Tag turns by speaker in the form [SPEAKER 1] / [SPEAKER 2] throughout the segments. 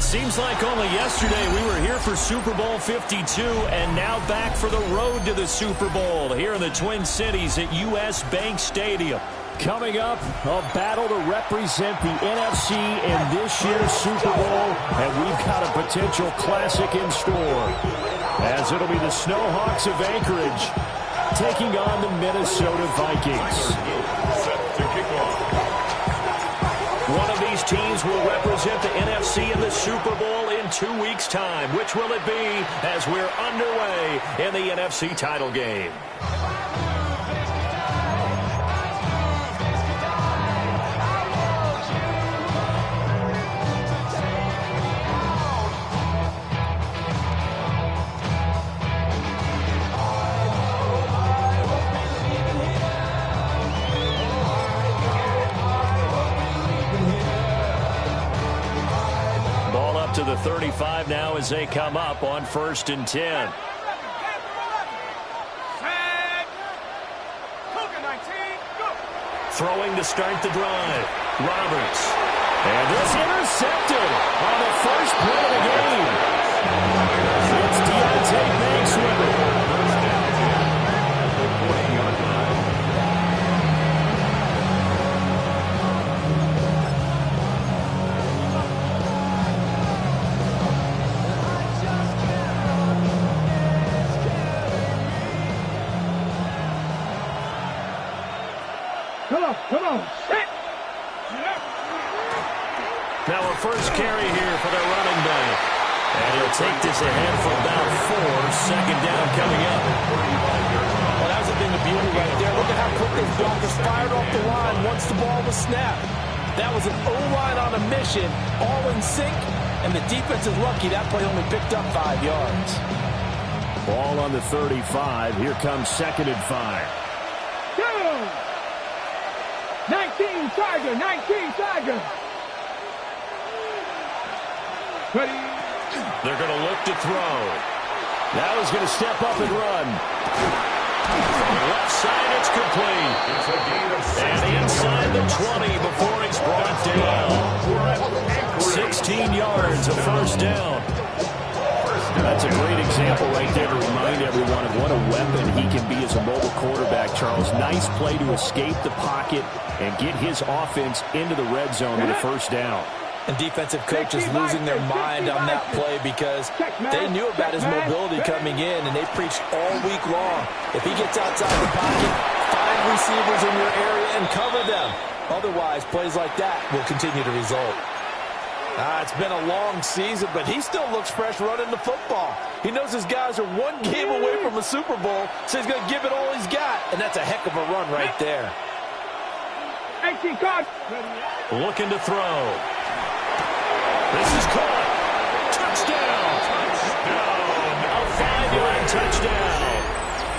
[SPEAKER 1] Seems like only yesterday we were here for Super Bowl 52 and now back for the road to the Super Bowl here in the Twin Cities at U.S. Bank Stadium. Coming up, a battle to represent the NFC in this year's Super Bowl, and we've got a potential classic in store, as it'll be the Snowhawks of Anchorage taking on the Minnesota Vikings. One of these teams will represent the NFC in the Super Bowl in 2 weeks' time. Which will it be as we're underway in the NFC title game? To the 35 now as they come up on 1st and 10. Throwing to start the drive. Roberts. And this intercepted on the first play of the game. It's Deontay Banks with it.
[SPEAKER 2] Come on.
[SPEAKER 1] Now a first carry here for their running back. And he'll take this ahead for about 4. Second down coming up.
[SPEAKER 3] Well, that was a thing of beauty right there. Look at how quick those blockers fired off the line once the ball was snapped. That was an O-line on a mission, all in sync, and the defense is lucky that play only picked up 5 yards.
[SPEAKER 1] Ball on the 35. Here comes 2nd and 5.
[SPEAKER 2] 19 Tiger, 19 Tiger. Ready?
[SPEAKER 1] They're going to look to throw. Now he's going to step up and run. From left side, it's complete. And inside the 20 before it's brought down. 16 yards, a first down. That's a great example right there to remind everyone of what a weapon he can be as a mobile quarterback, Charles. Nice play to escape the pocket and get his offense into the red zone with a first down.
[SPEAKER 3] And defensive coaches losing their mind on that play because they knew about his mobility coming in, and they preached all week long. If he gets outside the pocket, find receivers in your area and cover them. Otherwise, plays like that will continue to result. It's been a long season, but he still looks fresh running the football. He knows his guys are 1 game away from a Super Bowl, so he's going to give it all he's got. And that's a heck of a run right there.
[SPEAKER 1] Looking to throw. This is caught. Touchdown. A 5-yard touchdown.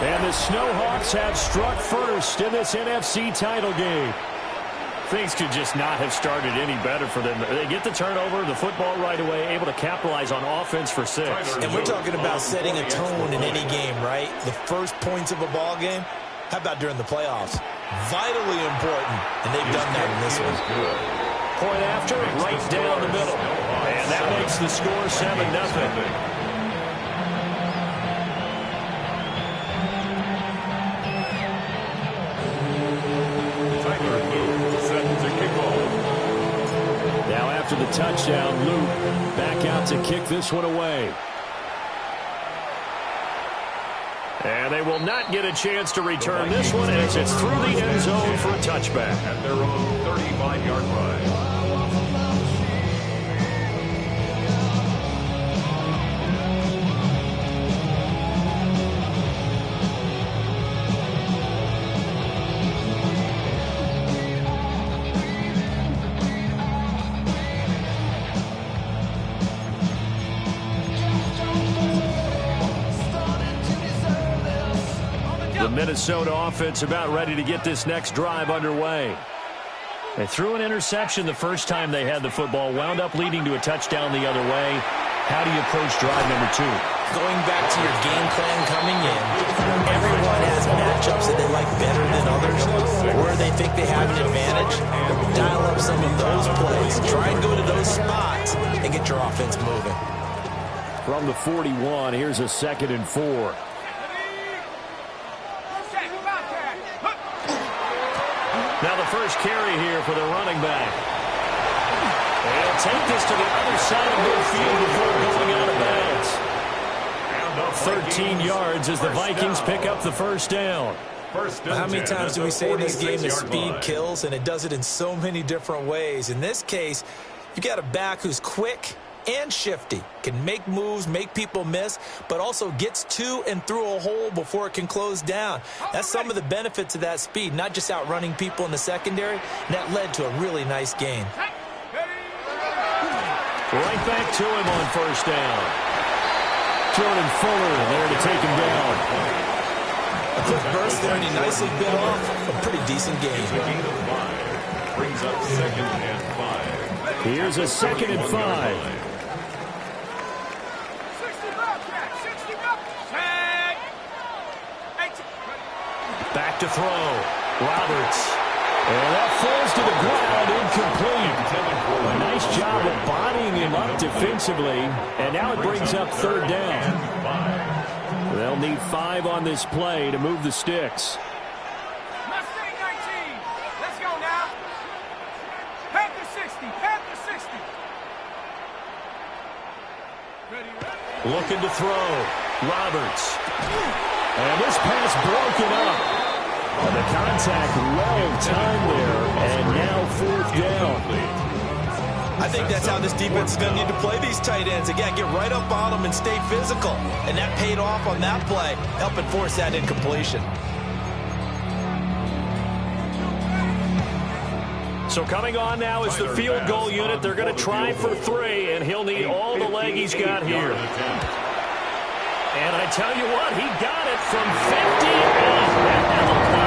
[SPEAKER 1] And the Snowhawks have struck first in this NFC title game. Things could just not have started any better for them. They get the turnover, the football right away, able to capitalize on offense for 6.
[SPEAKER 3] And we're talking about setting a tone in any game, right? The first points of a ball game. How about during the playoffs? Vitally important, and they've done that in this one.
[SPEAKER 1] Point after, right down the middle. And that makes the score 7-0. After the touchdown, Luke back out to kick this one away. And they will not get a chance to return this one as it's through the end zone for a touchback. At their own 35-yard line. The Minnesota offense about ready to get this next drive underway. They threw an interception the first time they had the football, wound up leading to a touchdown the other way. How do you approach drive number 2?
[SPEAKER 3] going back to your game plan coming in, everyone has matchups that they like better than others, where they think they have an advantage. Dial up some of those plays. Try and go to those spots and get your offense moving.
[SPEAKER 1] From the 41, here's a 2nd and 4. Now the first carry here for the running back. They'll take this to the other side of midfield before going out of bounds. 13 yards as the Vikings pick up the first down.
[SPEAKER 3] How many times do we say in this game that speed kills, and it does it in so many different ways? In this case, you've got a back who's quick and shifty, can make moves, make people miss, but also gets to and through a hole before it can close down. That's some of the benefits of that speed, not just outrunning people in the secondary, and that led to a really nice gain.
[SPEAKER 1] Right back to him on first down. Jordan Fuller there to take him down.
[SPEAKER 3] A quick burst there, and he nicely bit off a pretty decent gain.
[SPEAKER 4] Brings up 2nd and 5.
[SPEAKER 1] Here's a 2nd and 5. Back to throw. Roberts. And that falls to the ground, incomplete. A nice job of bodying him up defensively. And now it brings up 3rd down. They'll need 5 on this play to move the sticks.
[SPEAKER 2] Mustang 19. Let's go now. Panther 60. Panther 60.
[SPEAKER 1] Looking to throw. Roberts. And this pass broken up. The contact well timed there, and now 4th down.
[SPEAKER 3] I think that's how this defense is going to need to play these tight ends. Again, get right up on them and stay physical. And that paid off on that play, helping force that incompletion.
[SPEAKER 1] So coming on now is the field goal unit. They're going to try for 3, and he'll need all the leg he's got here. And I tell you what, he got it from 50.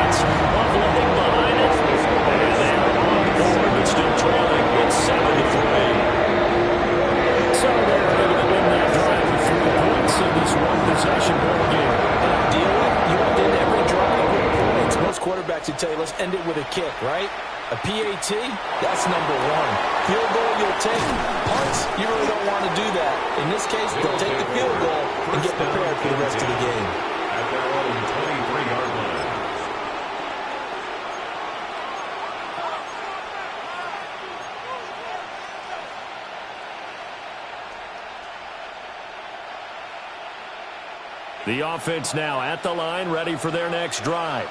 [SPEAKER 1] Buffalo behind it. And now on board, but still trailing. It's 7-3. So they're able to win that drive with 3 points in this one-possession ball game.
[SPEAKER 3] Deal with, you want to end every drive with points. Most quarterbacks would tell you, let's end it with a kick, right? A PAT, that's number 1. Field goal, you'll take. Punts, you really don't want to do that. In this case, they'll take the field goal and get prepared for the rest of the game.
[SPEAKER 4] At their own 23-yard line.
[SPEAKER 1] The offense now at the line, ready for their next drive.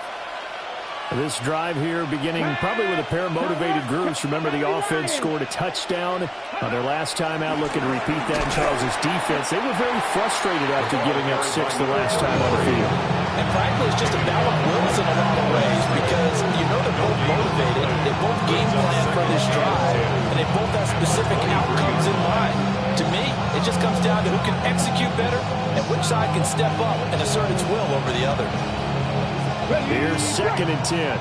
[SPEAKER 1] This drive here beginning probably with a pair of motivated groups. Remember, the offense scored a touchdown on their last time out, looking to repeat that in Charles' defense. They were very frustrated after giving up 6 the last time on the field.
[SPEAKER 3] And frankly, it's just a battle of wills in a lot of ways because you know they're both motivated. They both game plan for this drive, and they both have specific outcomes in mind. To me, it just comes down to who can execute better and which side can step up and assert its will over the other.
[SPEAKER 1] Here's 2nd and 10.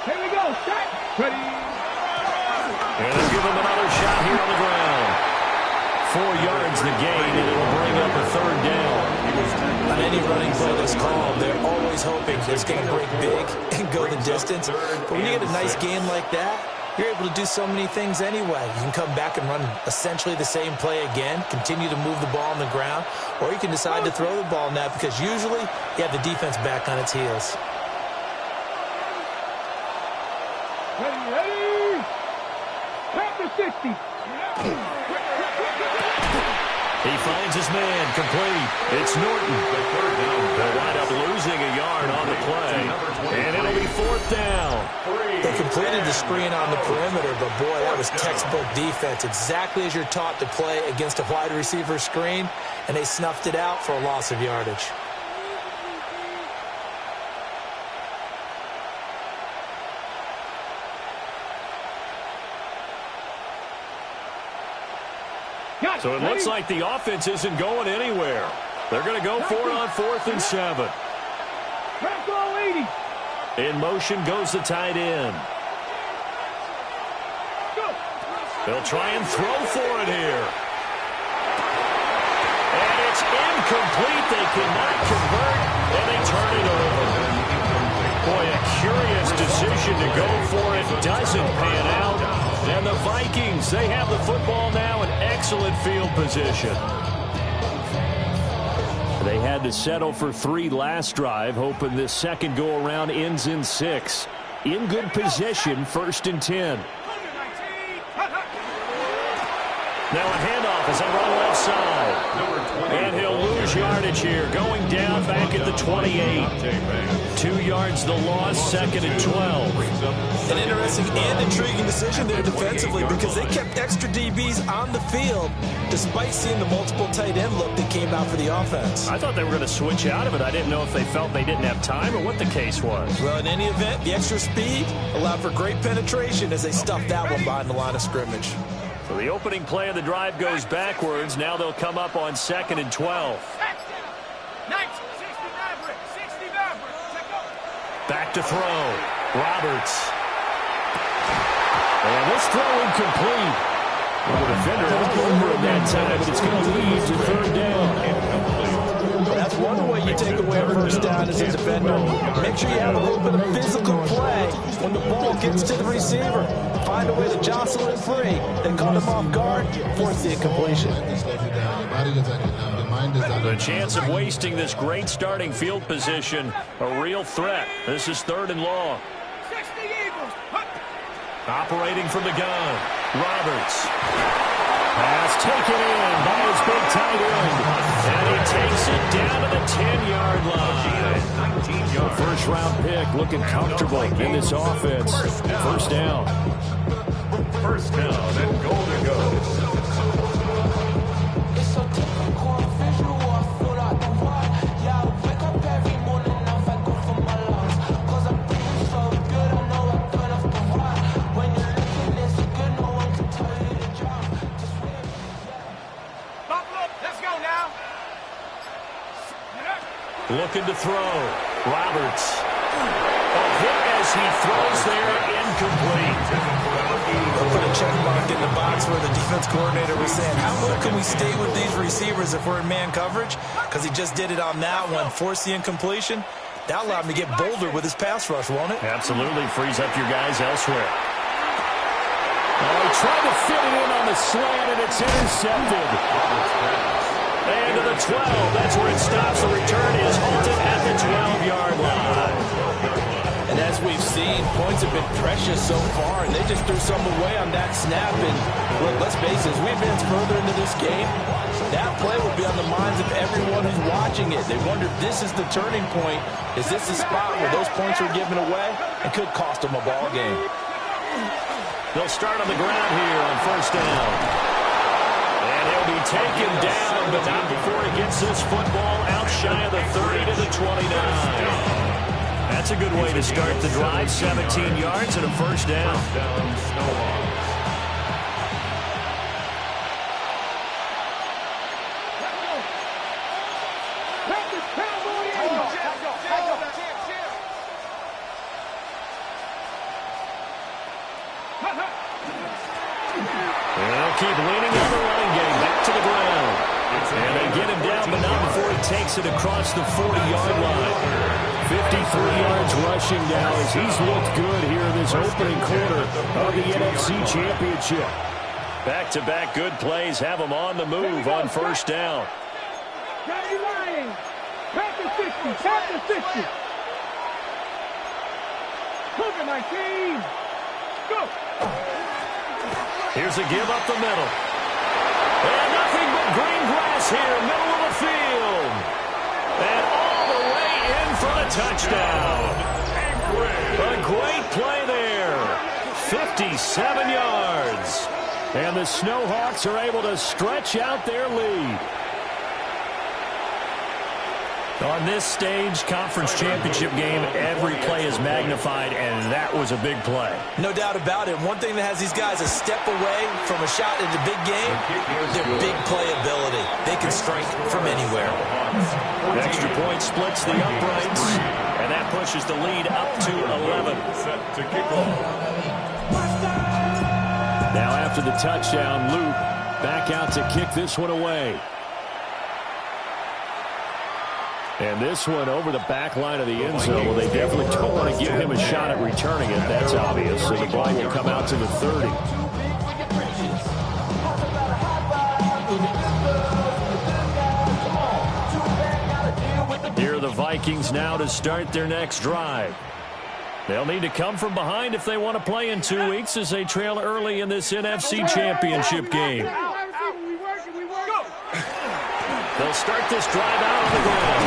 [SPEAKER 2] Here we go. Set. Ready.
[SPEAKER 1] And they'll give him another shot here on the ground. 4 yards the gain, and it'll bring up a 3rd down.
[SPEAKER 3] On any running play that's called, they're always hoping it's going to break big and go the distance. But when you get a nice game like that, you're able to do so many things anyway. You can come back and run essentially the same play again, continue to move the ball on the ground, or you can decide to throw the ball now because usually you have the defense back on its heels.
[SPEAKER 2] Ready. Panther 60.
[SPEAKER 1] He finds his man, complete. It's Norton. They'll wind up losing a yard on the play, and it'll be 4th down.
[SPEAKER 3] They completed the screen on the perimeter, but boy, that was textbook defense. Exactly as you're taught to play against a wide receiver screen, and they snuffed it out for a loss of yardage.
[SPEAKER 1] So it looks like the offense isn't going anywhere. They're going to go for it on 4th and 7. In motion goes the tight end. They'll try and throw for it here. incomplete. They cannot convert, and they turn it over. Boy, a curious decision to go for it. Doesn't pan out. And the Vikings, they have the football now in excellent field position. They had to settle for 3 last drive, hoping this second go-around ends in 6. In good position, 1st and 10. Now a handoff as they run left side. And he'll lose yardage here. Going down back at the 28. 2 yards the loss, 2nd and 12.
[SPEAKER 3] An interesting and intriguing decision there defensively because they kept extra DBs on the field despite seeing the multiple tight end look that came out for the offense.
[SPEAKER 1] I thought they were going to switch out of it. I didn't know if they felt they didn't have time or what the case was.
[SPEAKER 3] Well, in any event, the extra speed allowed for great penetration as they stuffed that one behind the line of scrimmage.
[SPEAKER 1] So the opening play of the drive goes backwards. Now they'll come up on 2nd and 12. Back to throw. Roberts. And this throw incomplete. Well, the defender was over at that time, but it's going to lead to 3rd down.
[SPEAKER 3] That's one way you take away a 1st down as a defender. Make sure you have a little bit of physical play when the ball gets to the receiver. Find a way to jostle it free. They caught him off guard, force the incompletion.
[SPEAKER 1] The chance of wasting this great starting field position, a real threat. This is 3rd and long. Operating from the gun, Roberts. Pass taken in by his big tight end. And he takes it down to the 10-yard line. First-round pick looking comfortable in this offense. 1st down.
[SPEAKER 4] 1st down and goal to go.
[SPEAKER 1] Looking to throw. Roberts. A hit as he throws there, incomplete.
[SPEAKER 3] They'll put a check mark in the box where the defense coordinator was saying, how low can we stay with these receivers if we're in man coverage? Because he just did it on that one. Force the incompletion. That allowed him to get bolder with his pass rush, won't it?
[SPEAKER 1] Absolutely. Frees up your guys elsewhere. Oh, he tried to fit it in on the slant, and it's intercepted. And to the 12. That's where it stops. The return is halted at the 12-yard line.
[SPEAKER 3] And as we've seen, points have been precious so far, and they just threw some away on that snap. And look, let's face it, as we advance further into this game, that play will be on the minds of everyone who's watching it. They wonder if this is the turning point. Is this the spot where those points are given away and could cost them a ball game?
[SPEAKER 1] They'll start on the ground here on 1st down. And he'll be taken down, but not before he gets this football out shy of the 30 to the 29. That's a good way to start the drive. 17 yards and a 1st down. They'll keep leaning on the running game. Back to the ground. And they get him down, but not before he takes it across the 40-yard line. 53 yards rushing now as he's looked good here in this opening quarter of the NFC Championship. Back-to-back good plays have him on the move on 1st down. Here's a give up the middle. And nothing but green grass here, middle of the field. And all the way in for the touchdown. A great play there. 57 yards. And the Snowhawks are able to stretch out their lead. On this stage, conference championship game, every play is magnified, and that was a big play.
[SPEAKER 3] No doubt about it. One thing that has these guys a step away from a shot in the big game, their big play ability. They can strike from anywhere.
[SPEAKER 1] The extra point splits the uprights, and that pushes the lead up to 11.
[SPEAKER 4] Set to kick off.
[SPEAKER 1] Now after the touchdown, Luke back out to kick this one away. And this one over the back line of the end zone. Well, they definitely don't want to give him a shot at returning it. That's obvious. So the ball will come out to the 30. Here are the Vikings now to start their next drive. They'll need to come from behind if they want to play in 2 weeks as they trail early in this NFC Championship game. They'll start this drive out on the ground.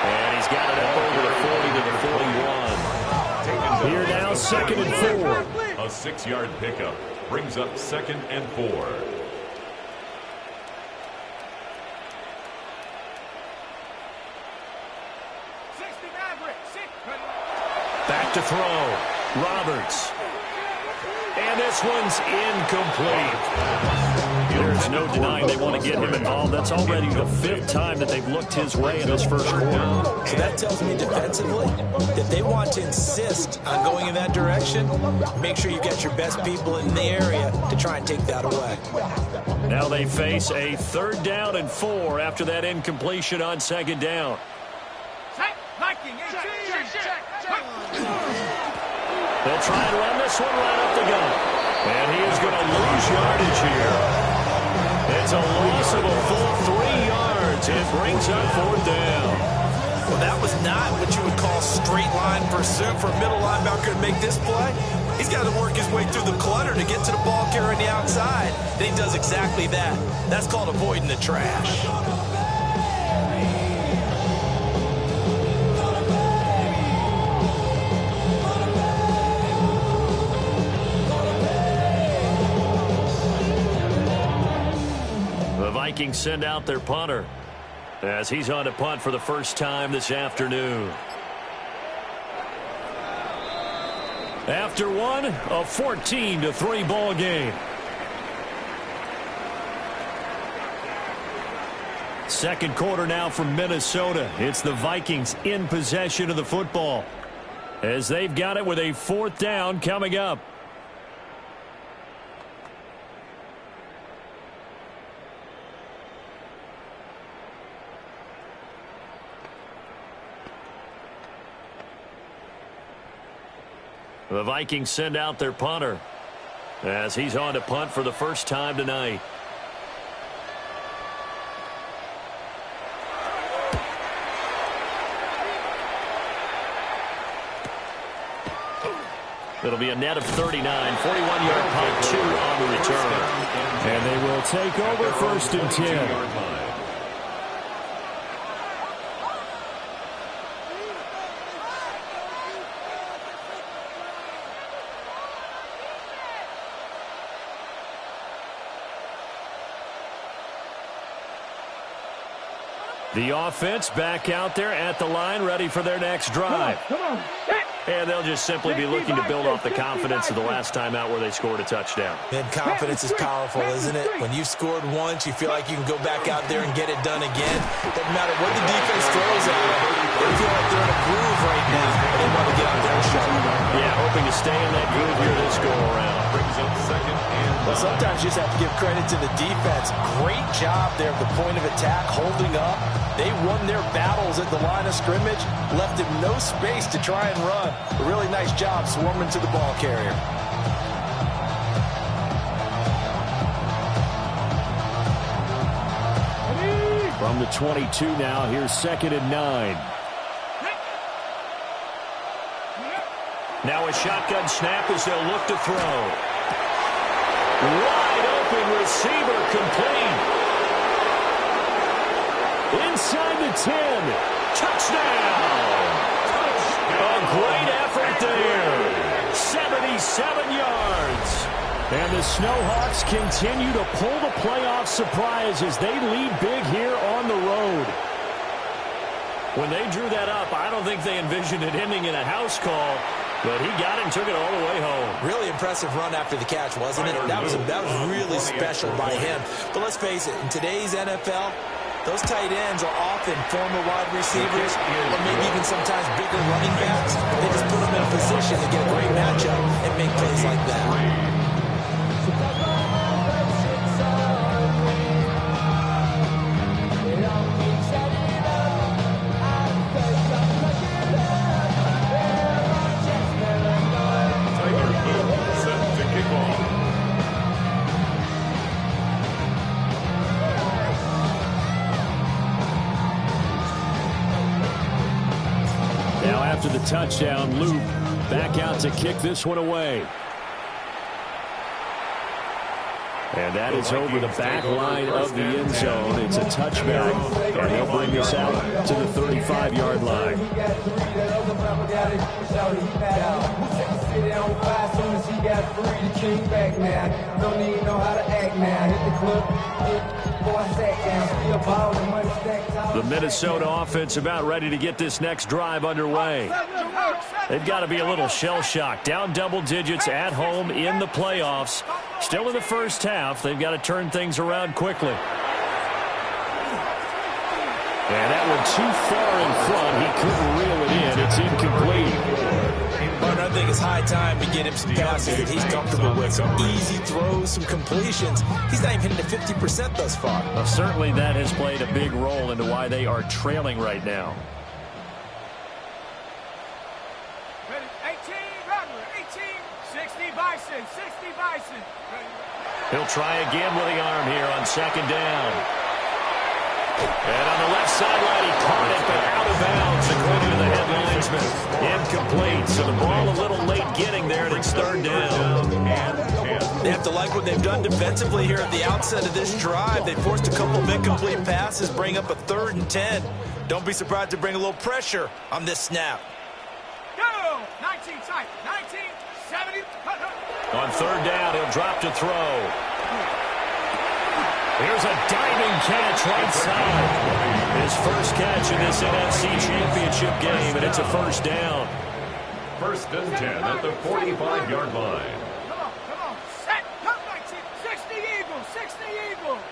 [SPEAKER 1] And he's got it up over the 40 to the 41. Here now, 2nd and 4.
[SPEAKER 4] A 6-yard pickup brings up 2nd and 4.
[SPEAKER 1] Back to throw. Roberts. And this one's incomplete. There's no denying they want to get him involved. That's already the 5th time that they've looked his way in this first quarter.
[SPEAKER 3] So that tells me defensively that they want to insist on going in that direction. Make sure you get your best people in the area to try and take that away.
[SPEAKER 1] Now they face a 3rd down and 4 after that incompletion on 2nd down. They'll try and run this one right up the gut. And he is going to lose yardage here. It's a loss of a full 3 yards. It brings up 4th down.
[SPEAKER 3] Well, that was not what you would call straight line pursuit for a middle linebacker to make this play. He's got to work his way through the clutter to get to the ball carrier on the outside. And he does exactly that. That's called avoiding the trash.
[SPEAKER 1] Vikings send out their punter as he's on to punt for the first time this afternoon. After one, a 14-3 ball game. Second quarter now from Minnesota. It's the Vikings in possession of the football as they've got it with a 4th down coming up. The Vikings send out their punter as he's on to punt for the first time tonight. It'll be a net of 39, 41-yard punt, 2 on the return. And they will take over 1st and 10. The offense back out there at the line, ready for their next drive. And they'll just simply be looking to build off the confidence of the last time out where they scored a touchdown.
[SPEAKER 3] And confidence is powerful, isn't it? When you've scored once, you feel like you can go back out there and get it done again. Doesn't matter what the defense throws at them. They feel like they're in a groove right now. They want to get out there and show them.
[SPEAKER 1] Yeah, hoping to stay in that groove here this go-around.
[SPEAKER 4] Brings up 2nd and 9.
[SPEAKER 3] Well, sometimes you just have to give credit to the defense. Great job there at the point of attack, holding up. They won their battles at the line of scrimmage, left him no space to try and run. A really nice job swarming to the ball carrier.
[SPEAKER 1] From the 22 now, here's 2nd and 9. Now a shotgun snap as they'll look to throw. Wide open receiver complete. Inside the 10. Touchdown. A great effort there. 77 yards. And the Snowhawks continue to pull the playoff surprise as they lead big here on the road. When they drew that up, I don't think they envisioned it ending in a house call, but he got it and took it all the way home.
[SPEAKER 3] Really impressive run after the catch, wasn't it? That was really special by him. But let's face it, in today's NFL, those tight ends are often former wide receivers or maybe even sometimes bigger running backs. They just put them in a position to get a great matchup and make plays like that.
[SPEAKER 1] after the touchdown, Luke back out to kick this one away. And that is over the back line of the end zone. It's a touchback, and they'll bring this out to the 35-yard line. The Minnesota offense about ready to get this next drive underway. They've got to be a little shell-shocked. Down double digits at home in the playoffs. Still in the first half. They've got to turn things around quickly. And that one too far in front. He couldn't reel it in. It's incomplete.
[SPEAKER 3] But I think it's high time to get him some passes that he's comfortable with. Some easy throws, some completions. He's not even hitting to 50% thus far.
[SPEAKER 1] Well, certainly that has played a big role into why they are trailing right now.
[SPEAKER 2] 60 Bison, 60 Bison.
[SPEAKER 1] He'll try again with the arm here on second down. And on the left sideline, he caught it, but out of bounds, according to the head linesman. Incomplete, so the ball a little late getting there, and it's third down.
[SPEAKER 3] They have to like what they've done defensively here at the outset of this drive. They forced a couple of incomplete passes, bring up a 3rd and 10. Don't be surprised to bring a little pressure on this snap.
[SPEAKER 2] Go! 19 tight, 19, 70.
[SPEAKER 1] On third down, he'll drop to throw. Here's a diving catch right side. His first catch in this NFC Championship game, and it's a first down.
[SPEAKER 4] 1st and 10 at the 45-yard line.
[SPEAKER 2] Come on, set, come 19, 60 Eagles, 60 Eagles.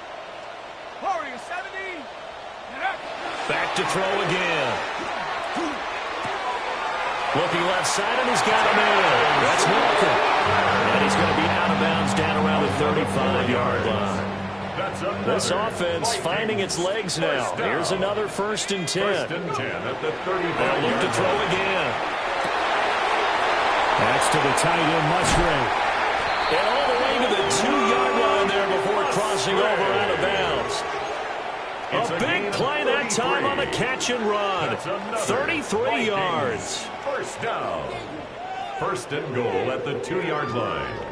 [SPEAKER 2] Warrior 70.
[SPEAKER 1] Back to throw again. Looking left side, and he's got him in. That's Walker. And he's going to be out of bounds down around the 35-yard line. This offense finding its legs now. Here's another 1st and 10.
[SPEAKER 4] 1st and 10 at the 35.
[SPEAKER 1] They'll look to throw again. That's to the tight end, Musgrave. And all the way to the 2-yard line there before crossing over out of bounds. A big play that time on the catch and run. 33 yards.
[SPEAKER 4] First down. 1st and goal at the 2-yard line.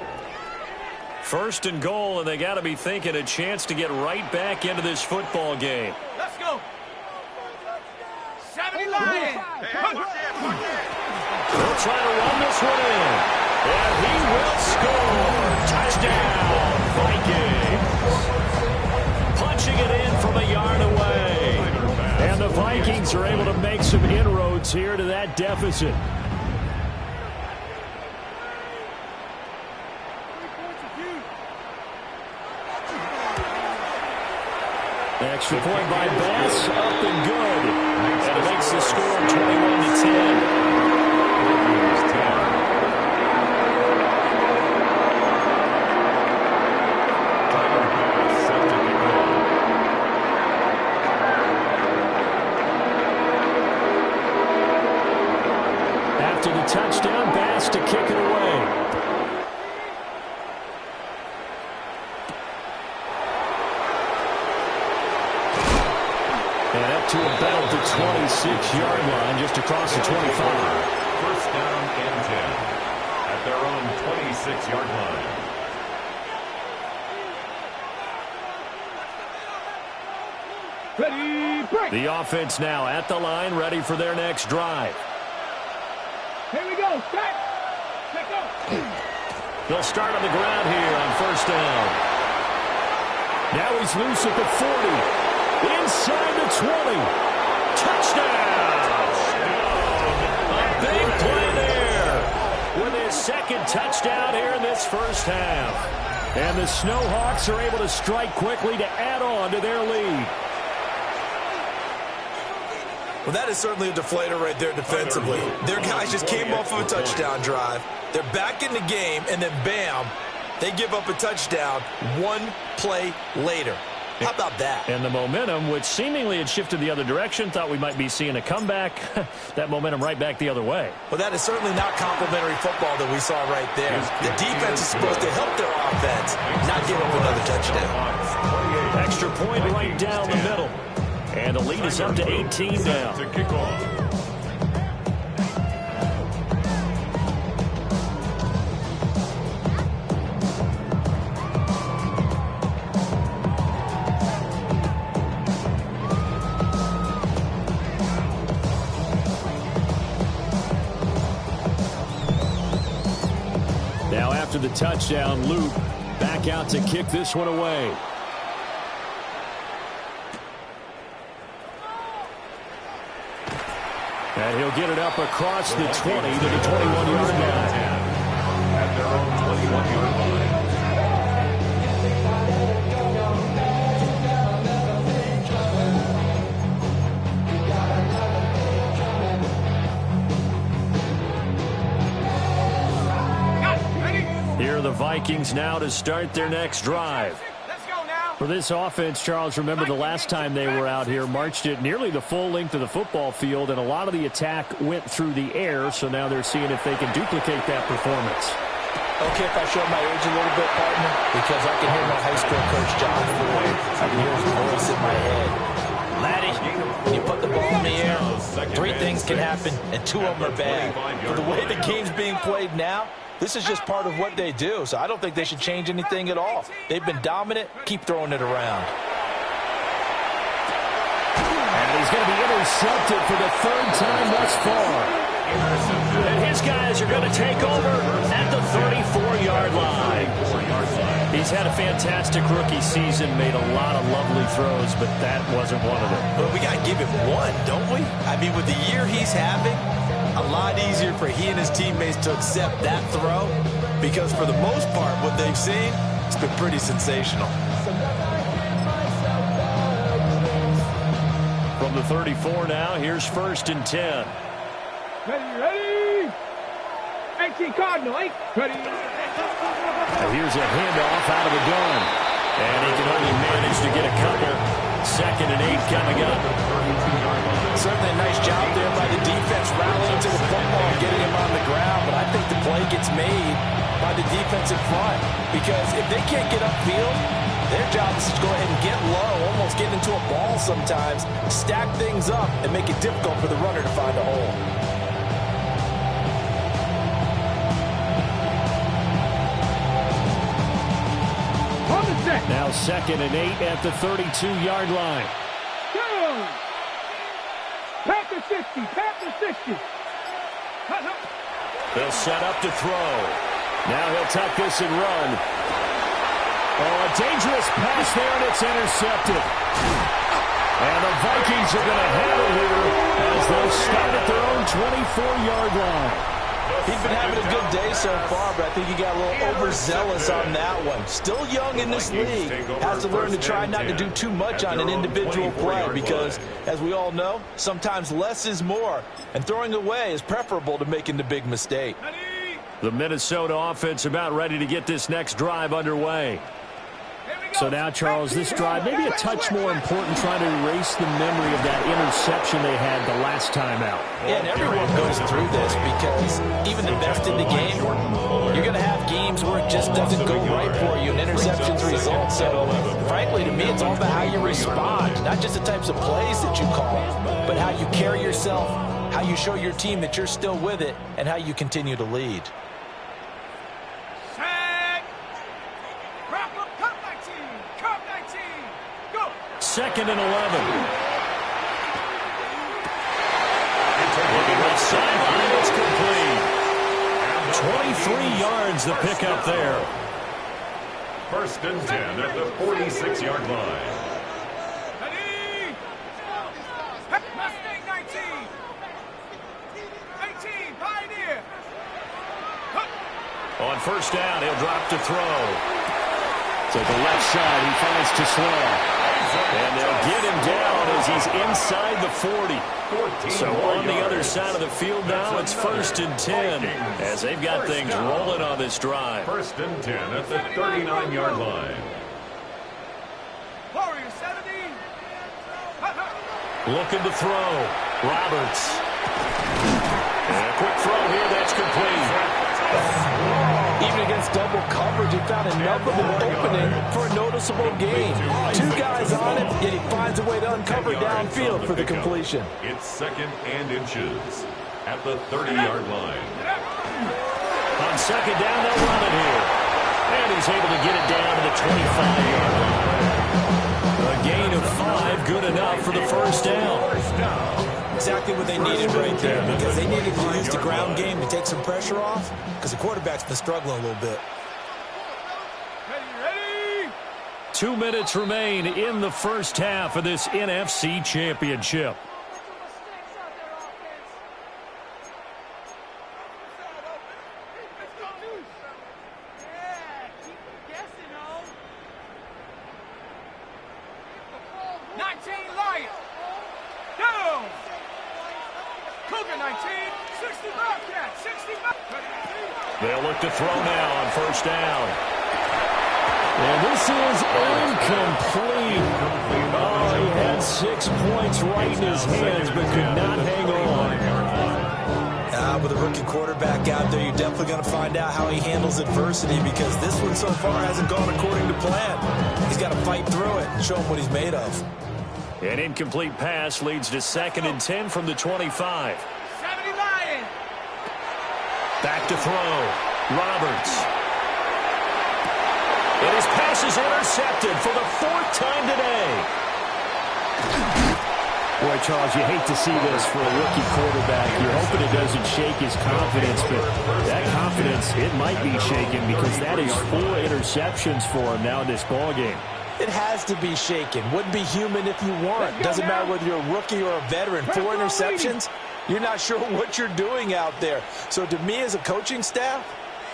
[SPEAKER 1] 1st and goal, and they got to be thinking a chance to get right back into this football game.
[SPEAKER 2] Let's go. 70 Lions.
[SPEAKER 1] They'll try to run this one in. And he will score. Touchdown, Vikings. Punching it in from a yard away. And the Vikings are able to make some inroads here to that deficit. Extra point by Bass, up and good. And it makes the score 21-10. After the touchdown, Bass to kick it away. And up to about the 26-yard line, just across the 25.
[SPEAKER 4] 1st down and 10 at their own 26-yard line.
[SPEAKER 2] Ready, break.
[SPEAKER 1] The offense now at the line, ready for their next drive.
[SPEAKER 2] Here we go, set. Let go.
[SPEAKER 1] They'll start on the ground here on 1st down. Now he's loose at the 40. Inside the 20. Touchdown! A big play there with his 2nd touchdown here in this first half. And the Snowhawks are able to strike quickly to add on to their lead.
[SPEAKER 3] Well, that is certainly a deflator right there defensively. Their guys just came off of a touchdown drive. They're back in the game, and then bam, they give up a touchdown 1 play later. How about that?
[SPEAKER 1] And the momentum, which seemingly had shifted the other direction, thought we might be seeing a comeback. That momentum right back the other way.
[SPEAKER 3] Well, that is certainly not complimentary football that we saw right there. The defense is supposed to help their offense, not give up another touchdown.
[SPEAKER 1] Extra point right down the middle. And the lead is up to 18 now.
[SPEAKER 4] To kick off.
[SPEAKER 1] the touchdown loop. Back out to kick this one away. And he'll get it up across the 20 to the 21-yard line.
[SPEAKER 4] At their own 21-yard line.
[SPEAKER 1] Here are the Vikings now to start their next drive. For this offense, Charles, remember the last time they were out here, marched it nearly the full length of the football field, and a lot of the attack went through the air, so now they're seeing if they can duplicate that performance.
[SPEAKER 3] Okay, if I show my age a little bit, partner, because I can hear my high school coach, John Floyd. I can hear his voice in my head. Laddie, when you put the ball in the air, 3 things can happen, and 2 of them are bad. For the way the game's being played now, this is just part of what they do, so I don't think they should change anything at all. They've been dominant. Keep throwing it around.
[SPEAKER 1] And he's going to be intercepted for the 3rd time thus far. And his guys are going to take over at the 34-yard line. He's had a fantastic rookie season, made a lot of lovely throws, but that wasn't one of them.
[SPEAKER 3] Well, we got to give him one, don't we? I mean, with the year he's having, a lot easier for he and his teammates to accept that throw, because for the most part, what they've seen, it's been pretty sensational.
[SPEAKER 1] From the 34 now, here's 1st and 10.
[SPEAKER 2] Ready? 18 Cardinal, 8. Ready?
[SPEAKER 1] Now here's a handoff out of the gun. And he can only manage to get a couple. 2nd and 8 coming up.
[SPEAKER 3] Certainly a nice job there by the defense rallying to the football and getting him on the ground, but I think the play gets made by the defense in front, because if they can't get upfield, their job is to go ahead and get low, almost get into a ball sometimes, stack things up, and make it difficult for the runner to find a hole.
[SPEAKER 1] Now 2nd and 8 at the 32-yard line.
[SPEAKER 2] Go! Panther 60, Panther 60.
[SPEAKER 1] They'll set up to throw. Now he'll tuck this and run. Oh, a dangerous pass there, and it's intercepted. And the Vikings are going to have it here as they start at their own 24-yard line.
[SPEAKER 3] He's been having a good day so far, but I think he got a little overzealous on that one. Still young in this league. Has to learn to try not to do too much on an individual play because, as we all know, sometimes less is more. And throwing away is preferable to making the big mistake.
[SPEAKER 1] The Minnesota offense about ready to get this next drive underway. So now, Charles, this drive maybe a touch more important, trying to erase the memory of that interception they had the last time out.
[SPEAKER 3] Yeah, and everyone goes through this because even the best in the game, you're going to have games where it just doesn't go right for you and interceptions result. So, frankly, to me, it's all about how you respond, not just the types of plays that you call, but how you carry yourself, how you show your team that you're still with it, and how you continue to lead.
[SPEAKER 1] 2nd and 11. Looking left sideline, it's complete. 23 yards the pickup there.
[SPEAKER 4] 1st and 10 at the 46-yard line.
[SPEAKER 2] Ready? Mustang 19. 18, Pioneer.
[SPEAKER 1] On 1st down, he'll drop to throw. To the left side, he finds to slow. And they'll get him down as he's inside the 40. So on the other side of the field now, it's 1st and 10 as they've got things rolling on this drive.
[SPEAKER 4] 1st and 10 at the 39-yard line.
[SPEAKER 2] Warrior 70.
[SPEAKER 1] Looking to throw. Roberts. And a quick throw here, that's complete.
[SPEAKER 3] Even against double coverage, he found enough of an opening for a noticeable gain. 2 guys on him, yet he finds a way to uncover downfield for the completion.
[SPEAKER 4] It's 2nd and inches at the 30-yard line.
[SPEAKER 1] On 2nd down, they'll run it here. And he's able to get it down to the 25-yard line. A gain of 5, good enough for the 1st down.
[SPEAKER 3] Exactly what they needed right there, because they needed to use the ground game to take some pressure off, because the quarterback's been struggling a little bit.
[SPEAKER 1] 2 minutes remain in the first half of this NFC Championship. They'll look to throw now on first down. And this is incomplete. Oh, he had 6 points right in his hands, but could not hang on.
[SPEAKER 3] With a rookie quarterback out there, you're definitely going to find out how he handles adversity, because this one so far hasn't gone according to plan. He's got to fight through it and show him what he's made of.
[SPEAKER 1] An incomplete pass leads to 2nd and 10 from the 25.
[SPEAKER 2] 70 Lions.
[SPEAKER 1] Back to throw. Roberts. And his pass is intercepted for the 4th time today.
[SPEAKER 5] Boy, Charles, you hate to see this for a rookie quarterback. You're hoping it doesn't shake his confidence, but that confidence, it might be shaken, because that is 4 interceptions for him now in this ballgame.
[SPEAKER 3] It has to be shaken. Wouldn't be human if you weren't. Doesn't matter whether you're a rookie or a veteran. 4 interceptions, you're not sure what you're doing out there. So to me as a coaching staff,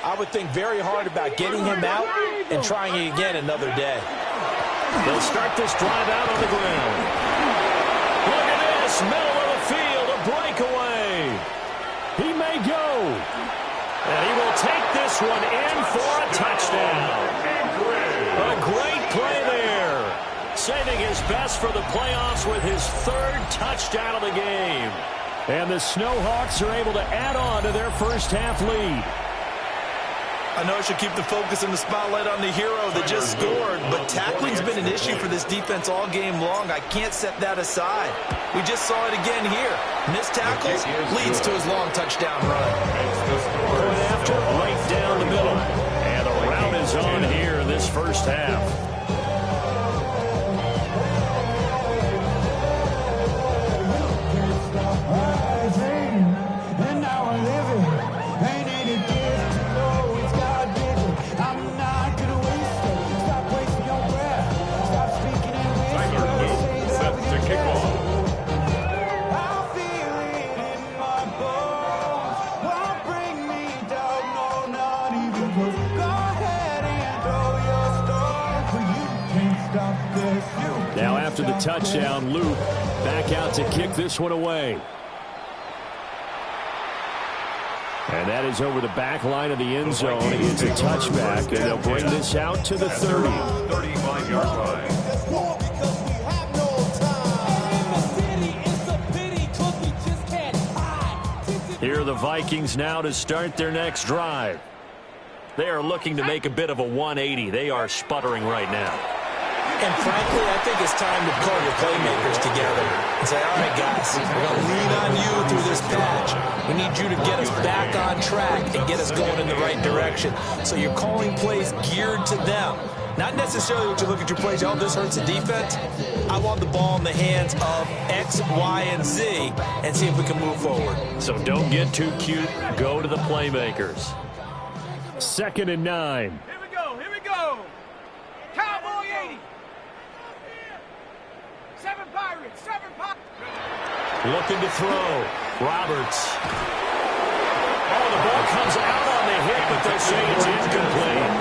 [SPEAKER 3] I would think very hard about getting him out and trying it again another day.
[SPEAKER 1] They'll start this drive out on the ground. Look at this, middle of the field, a breakaway. He may go. And he will take this one in for a touchdown. A great play there. Saving his best for the playoffs with his 3rd touchdown of the game. And the Snowhawks are able to add on to their first half lead.
[SPEAKER 3] I know I should keep the focus and the spotlight on the hero that just scored, but tackling's been an issue for this defense all game long. I can't set that aside. We just saw it again here. Missed tackles leads to his long touchdown run.
[SPEAKER 1] Point after, right down the middle. And the route is on here in this first half. Now after the touchdown, Luke back out to kick this one away. And that is over the back line of the end zone. It's a touchback, and they'll bring this out to the 30.
[SPEAKER 4] 35-yard line.
[SPEAKER 1] Here are the Vikings now to start their next drive. They are looking to make a bit of a 180. They are sputtering right now.
[SPEAKER 3] And frankly, I think it's time to call your playmakers together and say, all right, guys, we're going to lean on you through this patch. We need you to get us back on track and get us going in the right direction. So you're calling plays geared to them. Not necessarily what you look at your plays, oh, this hurts the defense. I want the ball in the hands of X, Y, and Z and see if we can move forward.
[SPEAKER 1] So don't get too cute. Go to the playmakers. 2nd and 9.
[SPEAKER 2] Here we go. Here we go. Cowboy 80. 7 Pirates. 7 Pirates.
[SPEAKER 1] Looking to throw. Roberts. Oh, the ball comes out on the hit, but they say it's incomplete.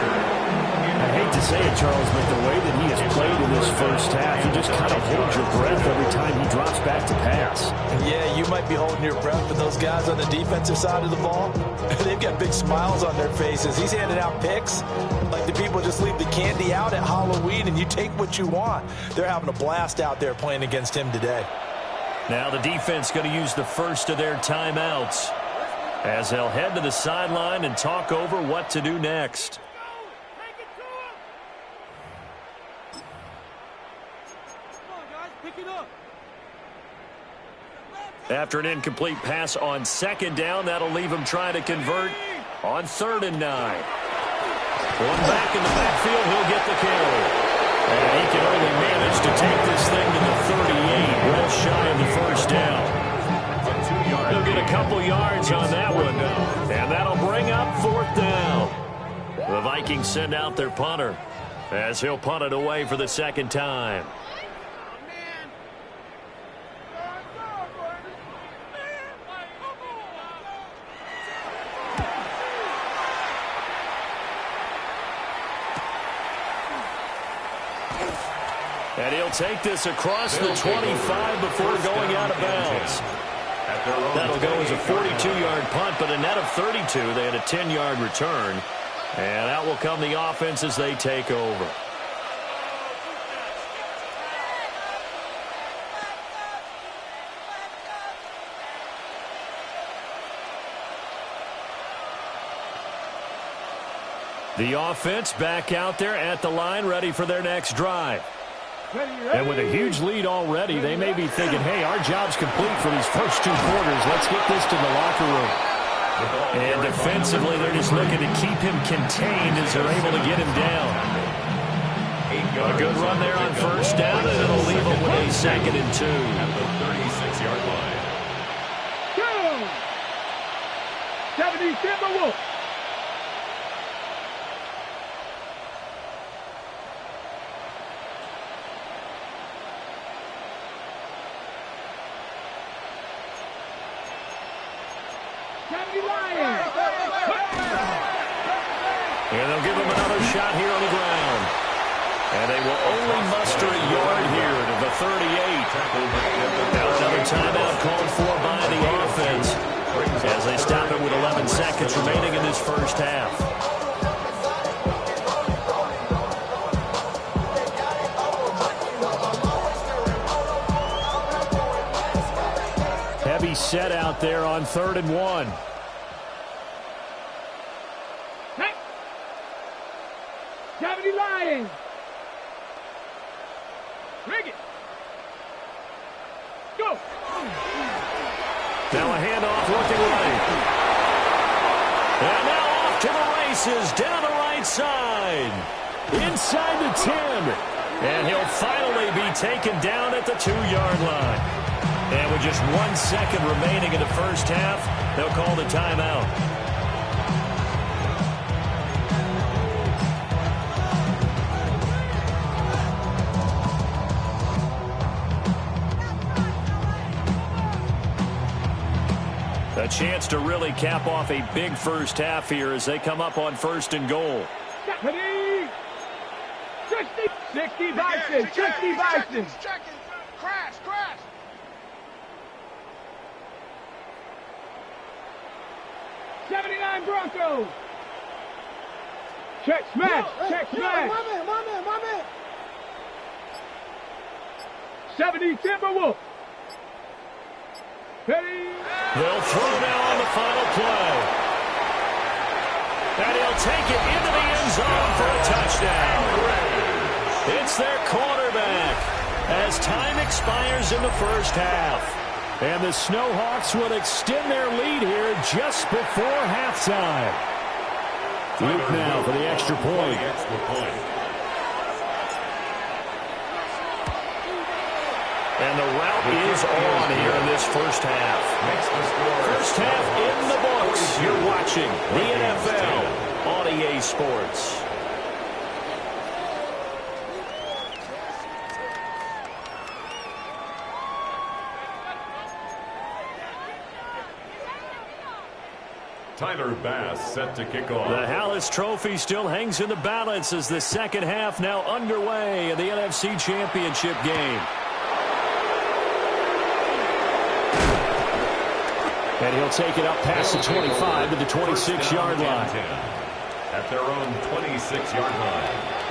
[SPEAKER 5] I hate to say it, Charles, but the way that he has played in this first half, you just kind of hold your breath every time he drops back to pass.
[SPEAKER 3] Yeah, you might be holding your breath, but those guys on the defensive side of the ball, they've got big smiles on their faces. He's handing out picks like the people just leave the candy out at Halloween and you take what you want. They're having a blast out there playing against him today.
[SPEAKER 1] Now the defense going to use the first of their timeouts as they'll head to the sideline and talk over what to do next. After an incomplete pass on 2nd down, that'll leave him trying to convert on 3rd and 9. One back in the backfield, he'll get the carry. And he can only manage to take this thing to the 38, well shy of the first down. He'll get a couple yards on that one, and that'll bring up 4th down. The Vikings send out their punter. as he'll punt it away for the second time. And he'll take this across the 25 before going out of bounds. That'll go as a 42-yard punt, but a net of 32. They had a 10-yard return. And out will come the offense as they take over. The offense back out there at the line, ready for their next drive.
[SPEAKER 5] And with a huge lead already, they may be thinking, hey, our job's complete for these first 2 quarters. Let's get this to the locker room.
[SPEAKER 1] And defensively, they're just looking to keep him contained as they're able to get him down. A good run there on first down, and it'll leave them with a 2nd and 2.
[SPEAKER 4] At the 36-yard line.
[SPEAKER 2] Go! 70 Timberwolves.
[SPEAKER 1] And they'll give him another shot here on the ground. And they will only muster a yard here to the 38. Now another timeout called for by the offense as they stop it with 11 seconds remaining in this first half.
[SPEAKER 5] Heavy set out there on 3rd and 1.
[SPEAKER 2] Lions. Rig it. Go.
[SPEAKER 1] Now a handoff looking right. And now off to the races down the right side. Inside the 10. And he'll finally be taken down at the 2-yard line. And with just 1 second remaining in the first half, they'll call the timeout. A chance to really cap off a big first half here as they come up on 1st and goal.
[SPEAKER 2] 60 Vikings. 60 Vikings. Crash. 79 Broncos. Check smash. Check smash. My man. 70 Timberwolves.
[SPEAKER 1] They'll throw now on the final play. And he'll take it into the end zone for a touchdown. It's their quarterback as time expires in the first half.
[SPEAKER 5] And the Snowhawks will extend their lead here just before halftime. Luke now for the extra point.
[SPEAKER 1] And the route is on here in this first half. First half in the books. You're watching the NFL on EA Sports.
[SPEAKER 4] Tyler Bass set to kick off.
[SPEAKER 1] The Hallis Trophy still hangs in the balance as the second half now underway in the NFC Championship game.
[SPEAKER 5] And he'll take it up past the 25 to the 26-yard line.
[SPEAKER 4] At their own 26-yard line.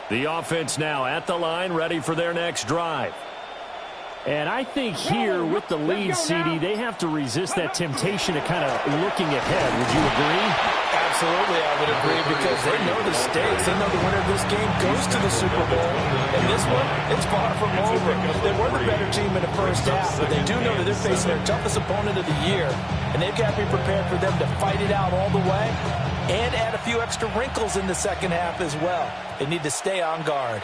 [SPEAKER 1] The offense now at the line, ready for their next drive.
[SPEAKER 5] And I think here with the lead, CD, they have to resist that temptation of kind of looking ahead. Would you agree?
[SPEAKER 3] Absolutely, I would agree, because they know the stakes. They know the winner of this game goes to the Super Bowl. And this one, it's far from over. They were the better team in the first half, but they do know that they're facing their toughest opponent of the year. And they've got to be prepared for them to fight it out all the way and add a few extra wrinkles in the second half as well. They need to stay on guard.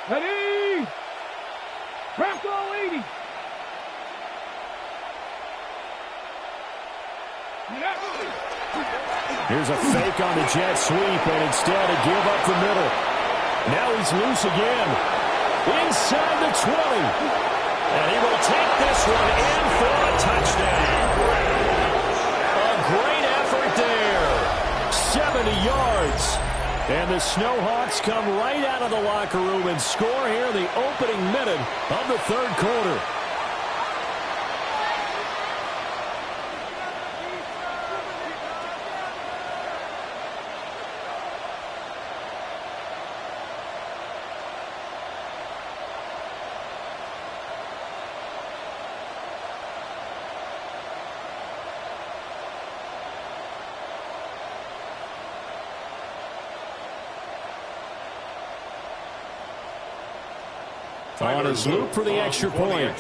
[SPEAKER 2] Ready? Bronco 80.
[SPEAKER 5] Here's a fake on the jet sweep, and instead a give up the middle. Now he's loose again. Inside the 20.
[SPEAKER 1] And he will take this one in for a touchdown. A great effort there.
[SPEAKER 5] 70 yards. And the Snowhawks come right out of the locker room and score here in the opening minute of the third quarter. On his loop for the extra point.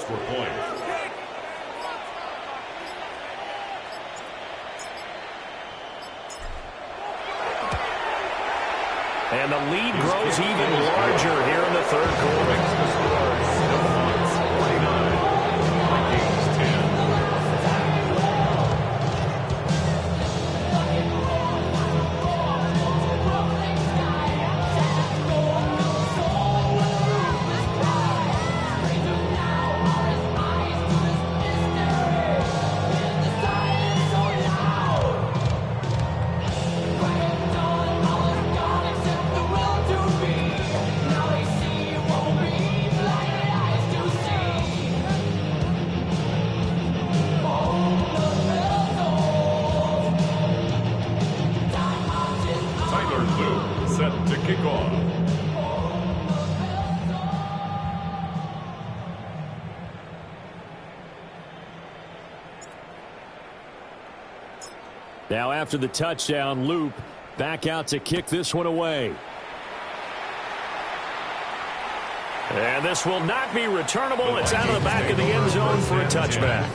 [SPEAKER 1] And the lead grows even larger here in the third quarter.
[SPEAKER 5] Now after the touchdown, Loop back out to kick this one away.
[SPEAKER 1] And this will not be returnable. It's out of the back of the end zone for a touchback.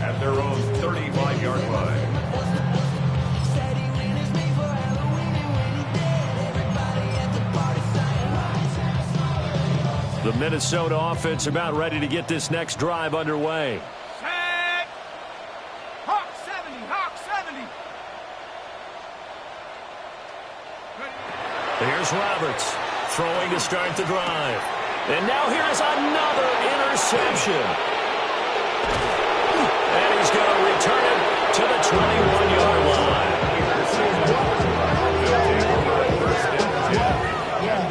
[SPEAKER 4] At their own 35-yard line.
[SPEAKER 1] The Minnesota offense about ready to get this next drive underway.
[SPEAKER 2] Set. Hawk 70. Hawk 70.
[SPEAKER 1] Here's Roberts throwing to start the drive. And now here is another interception. And he's going to return it to the 21-yard line.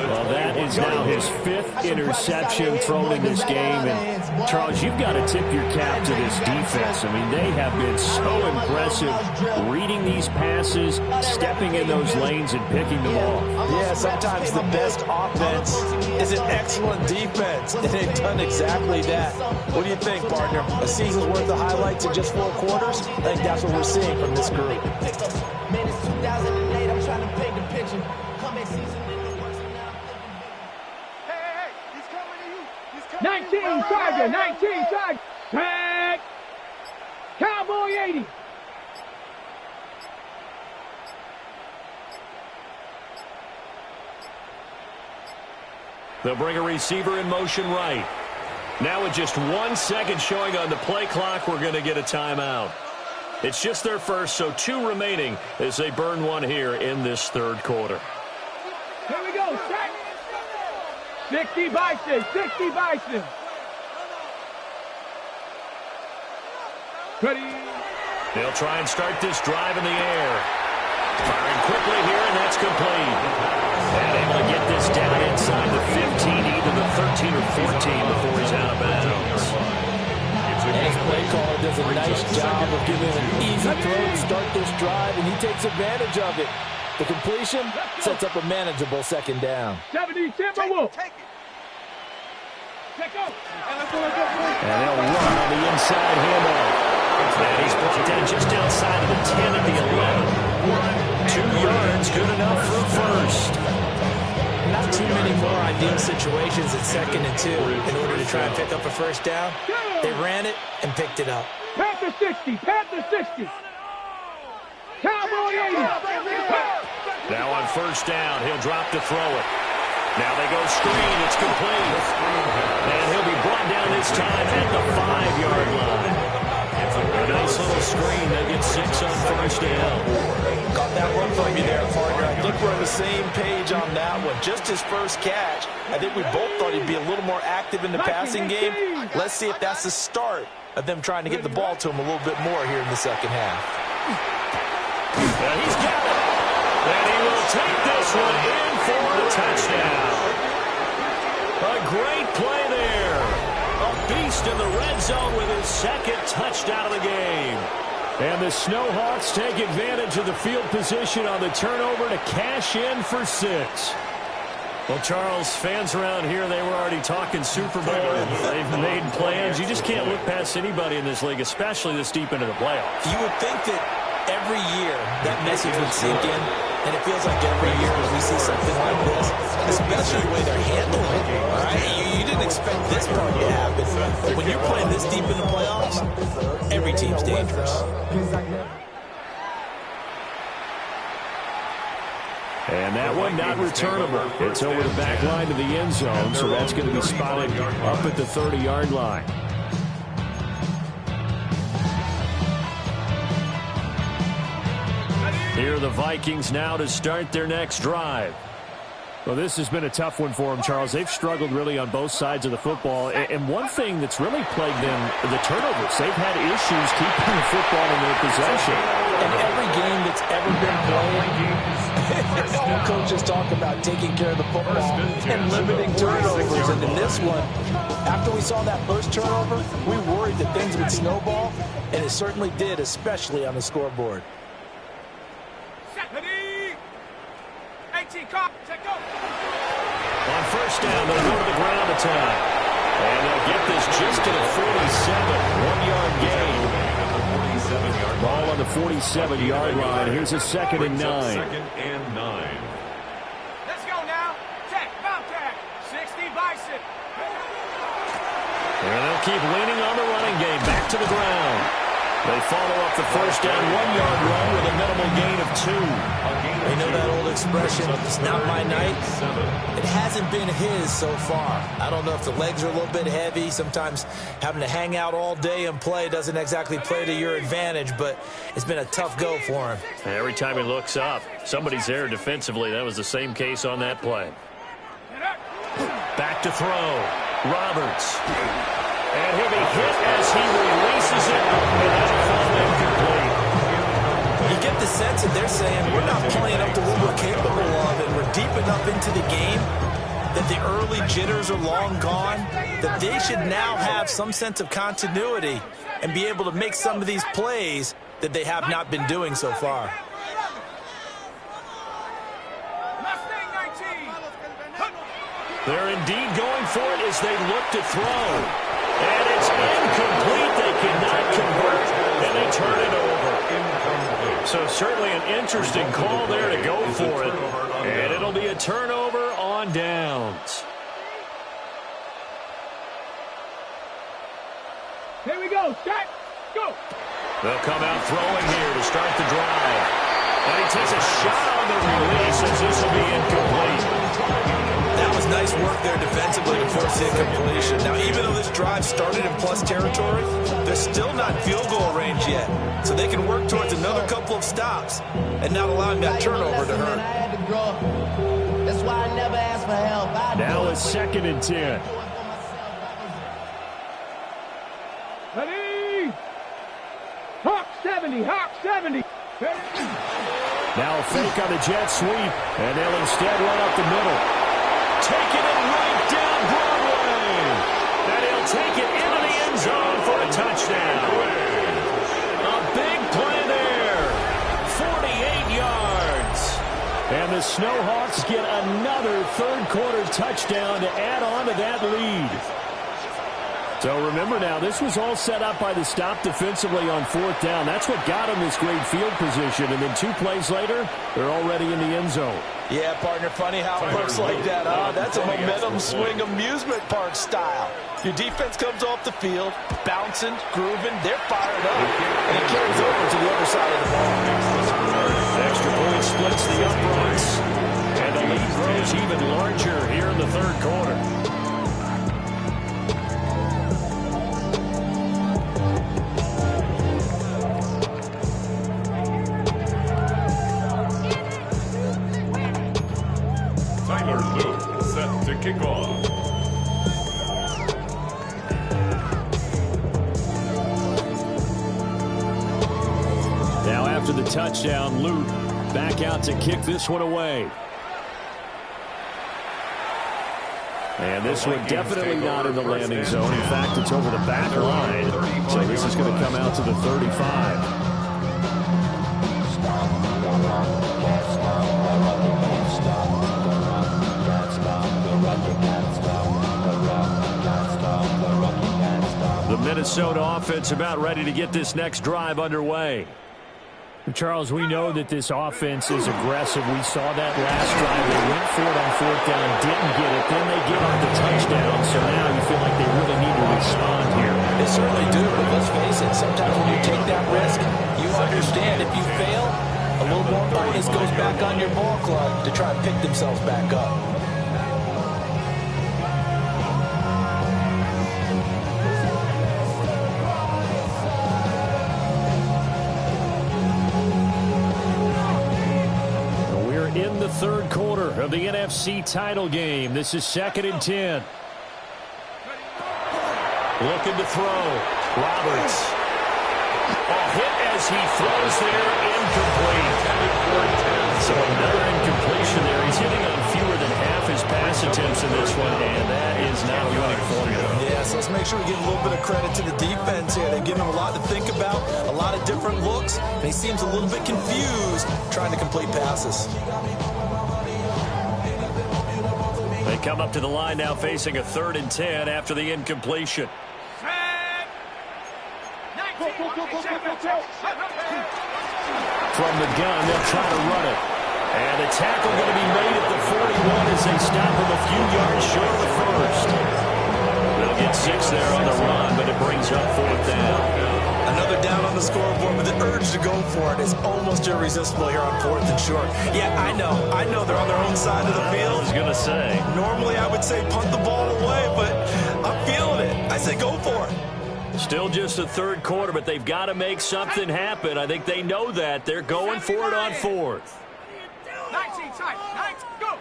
[SPEAKER 5] Well, that is now his fifth interception thrown in this game. And, Charles, you've got to tip your cap to this defense. I mean, they have been so impressive reading these passes, stepping in those lanes, and picking them off.
[SPEAKER 3] Yeah, sometimes the best offense is an excellent defense, and they've done exactly that. What do you think, partner? A season's worth of highlights in just 4 quarters? I think that's what we're seeing from this group.
[SPEAKER 6] Man, it's 2008. I'm trying to paint the picture. Comeback season in the works, and now I'm thinking bigger.
[SPEAKER 2] Hey, he's coming to you. He's coming 19 Tiger, 19 Tiger. Tag. Cowboy 80.
[SPEAKER 1] They'll bring a receiver in motion right. Now with just 1 second showing on the play clock, we're going to get a timeout. It's just their first, so 2 remaining as they burn one here in this third quarter.
[SPEAKER 2] Here we go. Set. 60 Bison. 60 Bison. Ready.
[SPEAKER 1] They'll try and start this drive in the air. Firing quickly here, and that's complete. And able to get this down inside the 15, either the 13 or 14 before he's out of bounds.
[SPEAKER 3] His play caller does a nice job of giving him an easy throw to start this drive, and he takes advantage of it. The completion sets up a manageable second down.
[SPEAKER 2] 70 Timberwolf.
[SPEAKER 5] And they'll run on the inside handoff.
[SPEAKER 3] And he's brought down just outside of the 10 of the 11. 2 yards, good enough for a first. Not too many more ideal situations at 2nd and 2 in order to try and pick up a first down. They ran it and picked it up.
[SPEAKER 2] Panther 60, Panther 60. Cowboy 80.
[SPEAKER 1] Now on first down, he'll drop to throw it. Now they go screen. It's complete. And he'll be brought down this time at the 5-yard line. A nice little screen. They get 6 on first down.
[SPEAKER 3] Got that one from you there, partner. I think we're on the same page on that one. Just his first catch. I think we both thought he'd be a little more active in the passing game. Let's see if that's the start of them trying to get the ball to him a little bit more here in the second half.
[SPEAKER 1] And he's got it. And he will take this one in for a touchdown. A great play there. A beast in the red zone with his 2nd touchdown of the game.
[SPEAKER 5] And the Snowhawks take advantage of the field position on the turnover to cash in for 6.
[SPEAKER 1] Well, Charles, fans around here, they were already talking Super Bowl. They've made plans. You just can't look past anybody in this league, especially this deep into the playoffs.
[SPEAKER 3] You would think that every year that message would sink in, and it feels like every year we see something like this, especially the way they're handling it. All right? You didn't expect this part to happen, but when you're playing this deep in the playoffs, every team's dangerous.
[SPEAKER 5] And that one not returnable. It's over the back line to the end zone, so that's going to be spotted up at the 30-yard line. Here are the Vikings now to start their next drive. Well, this has been a tough one for them, Charles. They've struggled really on both sides of the football. And one thing that's really plagued them, the turnovers. They've had issues keeping the football in their possession.
[SPEAKER 3] In every game that's ever been played, all coaches talk about taking care of the football and limiting turnovers. And in this one, after we saw that first turnover, we worried that things would snowball, and it certainly did, especially on the scoreboard.
[SPEAKER 1] On first down, they'll go to the ground attack. And they'll get this just to the 47. 1-yard gain.
[SPEAKER 5] Ball on the 47-yard line. Here's a 2nd and 9.
[SPEAKER 4] 2nd and 9.
[SPEAKER 2] Let's go now. Tech, bomb tech. 60 bicep.
[SPEAKER 1] And they'll keep leaning on the running game. Back to the ground. They follow up the first down 1-yard run with a minimal gain of 2.
[SPEAKER 3] You know that old expression, it's not my night? It hasn't been his so far. I don't know if the legs are a little bit heavy. Sometimes having to hang out all day and play doesn't exactly play to your advantage, but it's been a tough go for him.
[SPEAKER 1] Every time he looks up, somebody's there defensively. That was the same case on that play. Back to throw. Roberts. And he'll be hit as he releases it. And that'll fall incomplete.
[SPEAKER 3] You get the sense that they're saying we're not playing up to what we're capable of, and we're deep enough into the game that the early jitters are long gone, that they should now have some sense of continuity and be able to make some of these plays that they have not been doing so far.
[SPEAKER 1] They're indeed going for it as they look to throw. And it's incomplete. They cannot convert, and they turn it over. So certainly an interesting call there to go for it. And it'll be a turnover on downs.
[SPEAKER 2] Here we go. Start. Go.
[SPEAKER 1] They'll come out throwing here to start the drive. And he takes a shot on the release as this will be incomplete.
[SPEAKER 3] That was nice work there defensively to force the incompletion. Now, even though this drive started in plus territory, they're still not field goal range yet. So they can work towards another couple of stops and not allowing that turnover to hurt.
[SPEAKER 6] That's why I never asked for help.
[SPEAKER 5] Now it's 2nd and 10.
[SPEAKER 2] Ready? Hawk 70. Hawk 70.
[SPEAKER 5] Now a fake on the jet sweep, and they'll instead run up the middle.
[SPEAKER 1] Taking it right down Broadway. And he'll take it into the end zone for a touchdown. A big play there. 48 yards.
[SPEAKER 5] And the Snowhawks get another third-quarter touchdown to add on to that lead. So remember now, this was all set up by the stop defensively on 4th down. That's what got them this great field position. And then 2 plays later, they're already in the end zone.
[SPEAKER 3] Yeah, partner, funny how it looks like that, huh? That's a momentum swing amusement park style. Your defense comes off the field, bouncing, grooving, they're fired up. And it carries over to the other side of the ball.
[SPEAKER 5] Extra point splits the uprights. And the lead grows even larger here in the 3rd quarter.
[SPEAKER 4] Set to kick off.
[SPEAKER 5] Now after the touchdown, Luke back out to kick this one away. And this one definitely not in the landing zone. In fact, it's over the back line. So this is going to come out to the 35. The Minnesota offense about ready to get this next drive underway.
[SPEAKER 7] Charles, we know that this offense is aggressive. We saw that last drive. They went for it on 4th down, didn't get it. Then they get on the touchdown. So now you feel like they really need to respond here.
[SPEAKER 3] They certainly do, but let's face it, sometimes when you take that risk, you understand if you fail, a little more bonus goes back on your ball club to try and pick themselves back up.
[SPEAKER 5] In the 3rd quarter of the NFC title game. This is 2nd and 10. Looking to throw. Roberts. A hit as he throws there. Incomplete. So another incompletion there. He's hitting on fewer than half his pass attempts in this one, and that is not a winning formula.
[SPEAKER 3] Yeah, so let's make sure we give a little bit of credit to the defense here. They've given him a lot to think about, a lot of different looks, and he seems a little bit confused trying to complete passes.
[SPEAKER 5] They come up to the line now facing a 3rd and 10 after the incompletion. From the gun, they'll try to run it. And the tackle going to be made at the 41 as they stop him a few yards short of the 1st. They'll get 6 there on the run, but it brings up 4th down.
[SPEAKER 3] Another down on the scoreboard, but the urge to go for it is almost irresistible here on 4th and short. Yeah, I know they're on their own side of the field.
[SPEAKER 5] I was going to say.
[SPEAKER 3] Normally I would say punt the ball away, but I'm feeling it. I say go for it.
[SPEAKER 5] Still just the 3rd quarter, but they've got to make something happen. I think they know that. They're going for it on 4th.
[SPEAKER 2] 19, tight, 19, go.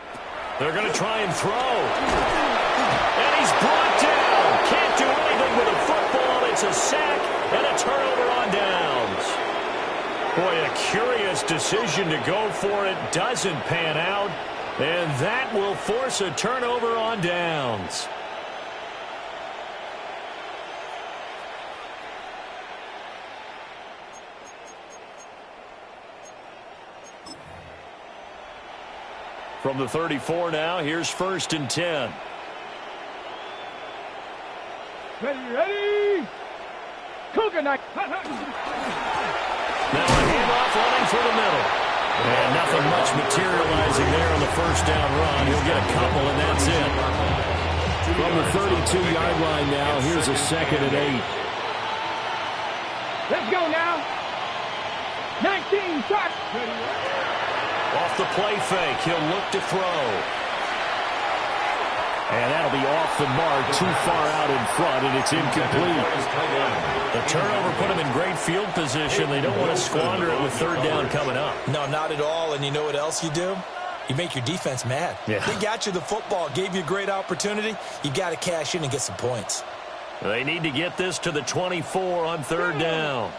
[SPEAKER 5] They're going to try and throw. And he's brought down. Can't do anything with a football. It's a sack and a turnover on downs. Boy, a curious decision to go for it. Doesn't pan out. And that will force a turnover on downs. From the 34 now, here's 1st and 10.
[SPEAKER 2] Ready. Cougar night.
[SPEAKER 5] Now a handoff running through the middle. And nothing much materializing there on the 1st down run. He'll get a couple, and that's it. From the 32-yard line now, here's a 2nd and 8.
[SPEAKER 2] Let's go now. 19, shot.
[SPEAKER 5] Off the play fake, he'll look to throw. And that'll be off the mark, too far out in front, and it's incomplete. The turnover put them in great field position. They don't want to squander it with 3rd down coming up.
[SPEAKER 3] No, not at all. And you know what else you do? You make your defense mad.
[SPEAKER 5] Yeah.
[SPEAKER 3] They got you the football, gave you a great opportunity. You got to cash in and get some points.
[SPEAKER 5] They need to get this to the 24 on 3rd down.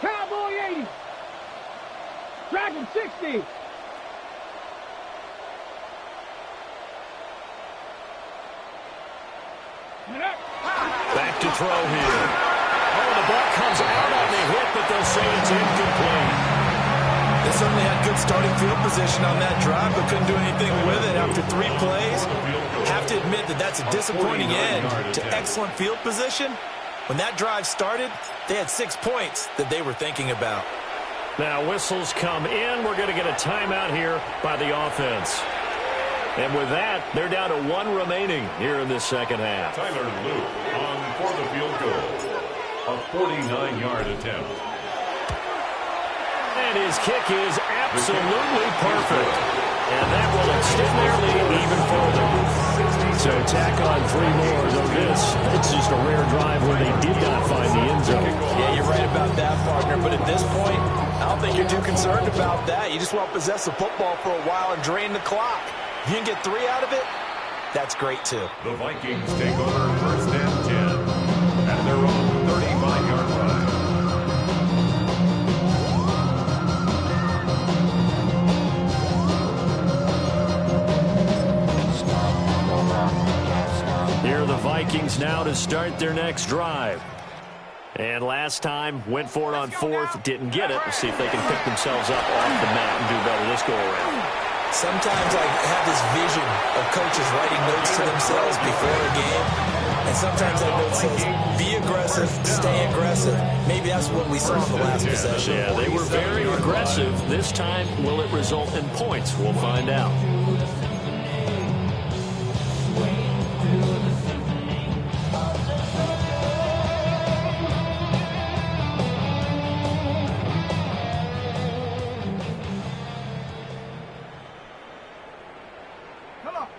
[SPEAKER 2] Cowboy 80. Dragon 60.
[SPEAKER 5] Back to throw here. Oh, the ball comes out on the hit, but they'll say it's incomplete.
[SPEAKER 3] This will certainly had good starting field position on that drive, but couldn't do anything with it after 3 plays. Have to admit that that's a disappointing end to excellent field position. When that drive started, they had 6 points that they were thinking about.
[SPEAKER 7] Now whistles come in. We're going to get a timeout here by the offense. And with that, they're down to 1 remaining here in this second half.
[SPEAKER 4] Tyler Luke on for the field goal. A 49-yard attempt.
[SPEAKER 7] And his kick is absolutely perfect. And that will extend their lead even further.
[SPEAKER 5] So tack on 3 more, though it's just a rare drive where they did not find the end zone.
[SPEAKER 3] Yeah, you're right about that, partner. But at this point, I don't think you're too concerned about that. You just want to possess the football for a while and drain the clock. If you can get 3 out of it, that's great too.
[SPEAKER 4] The Vikings take over first and 10 at their own 35-yard line.
[SPEAKER 7] Here are the Vikings now to start their next drive. And last time, went for it on 4th, didn't get it. We'll see if they can pick themselves up off the mat and do better this go-around.
[SPEAKER 3] Sometimes I have this vision of coaches writing notes to themselves before a game. And sometimes that note says, be aggressive, stay aggressive. Maybe that's what we saw in the last possession.
[SPEAKER 7] Yeah, they were very aggressive. This time, will it result in points? We'll find out.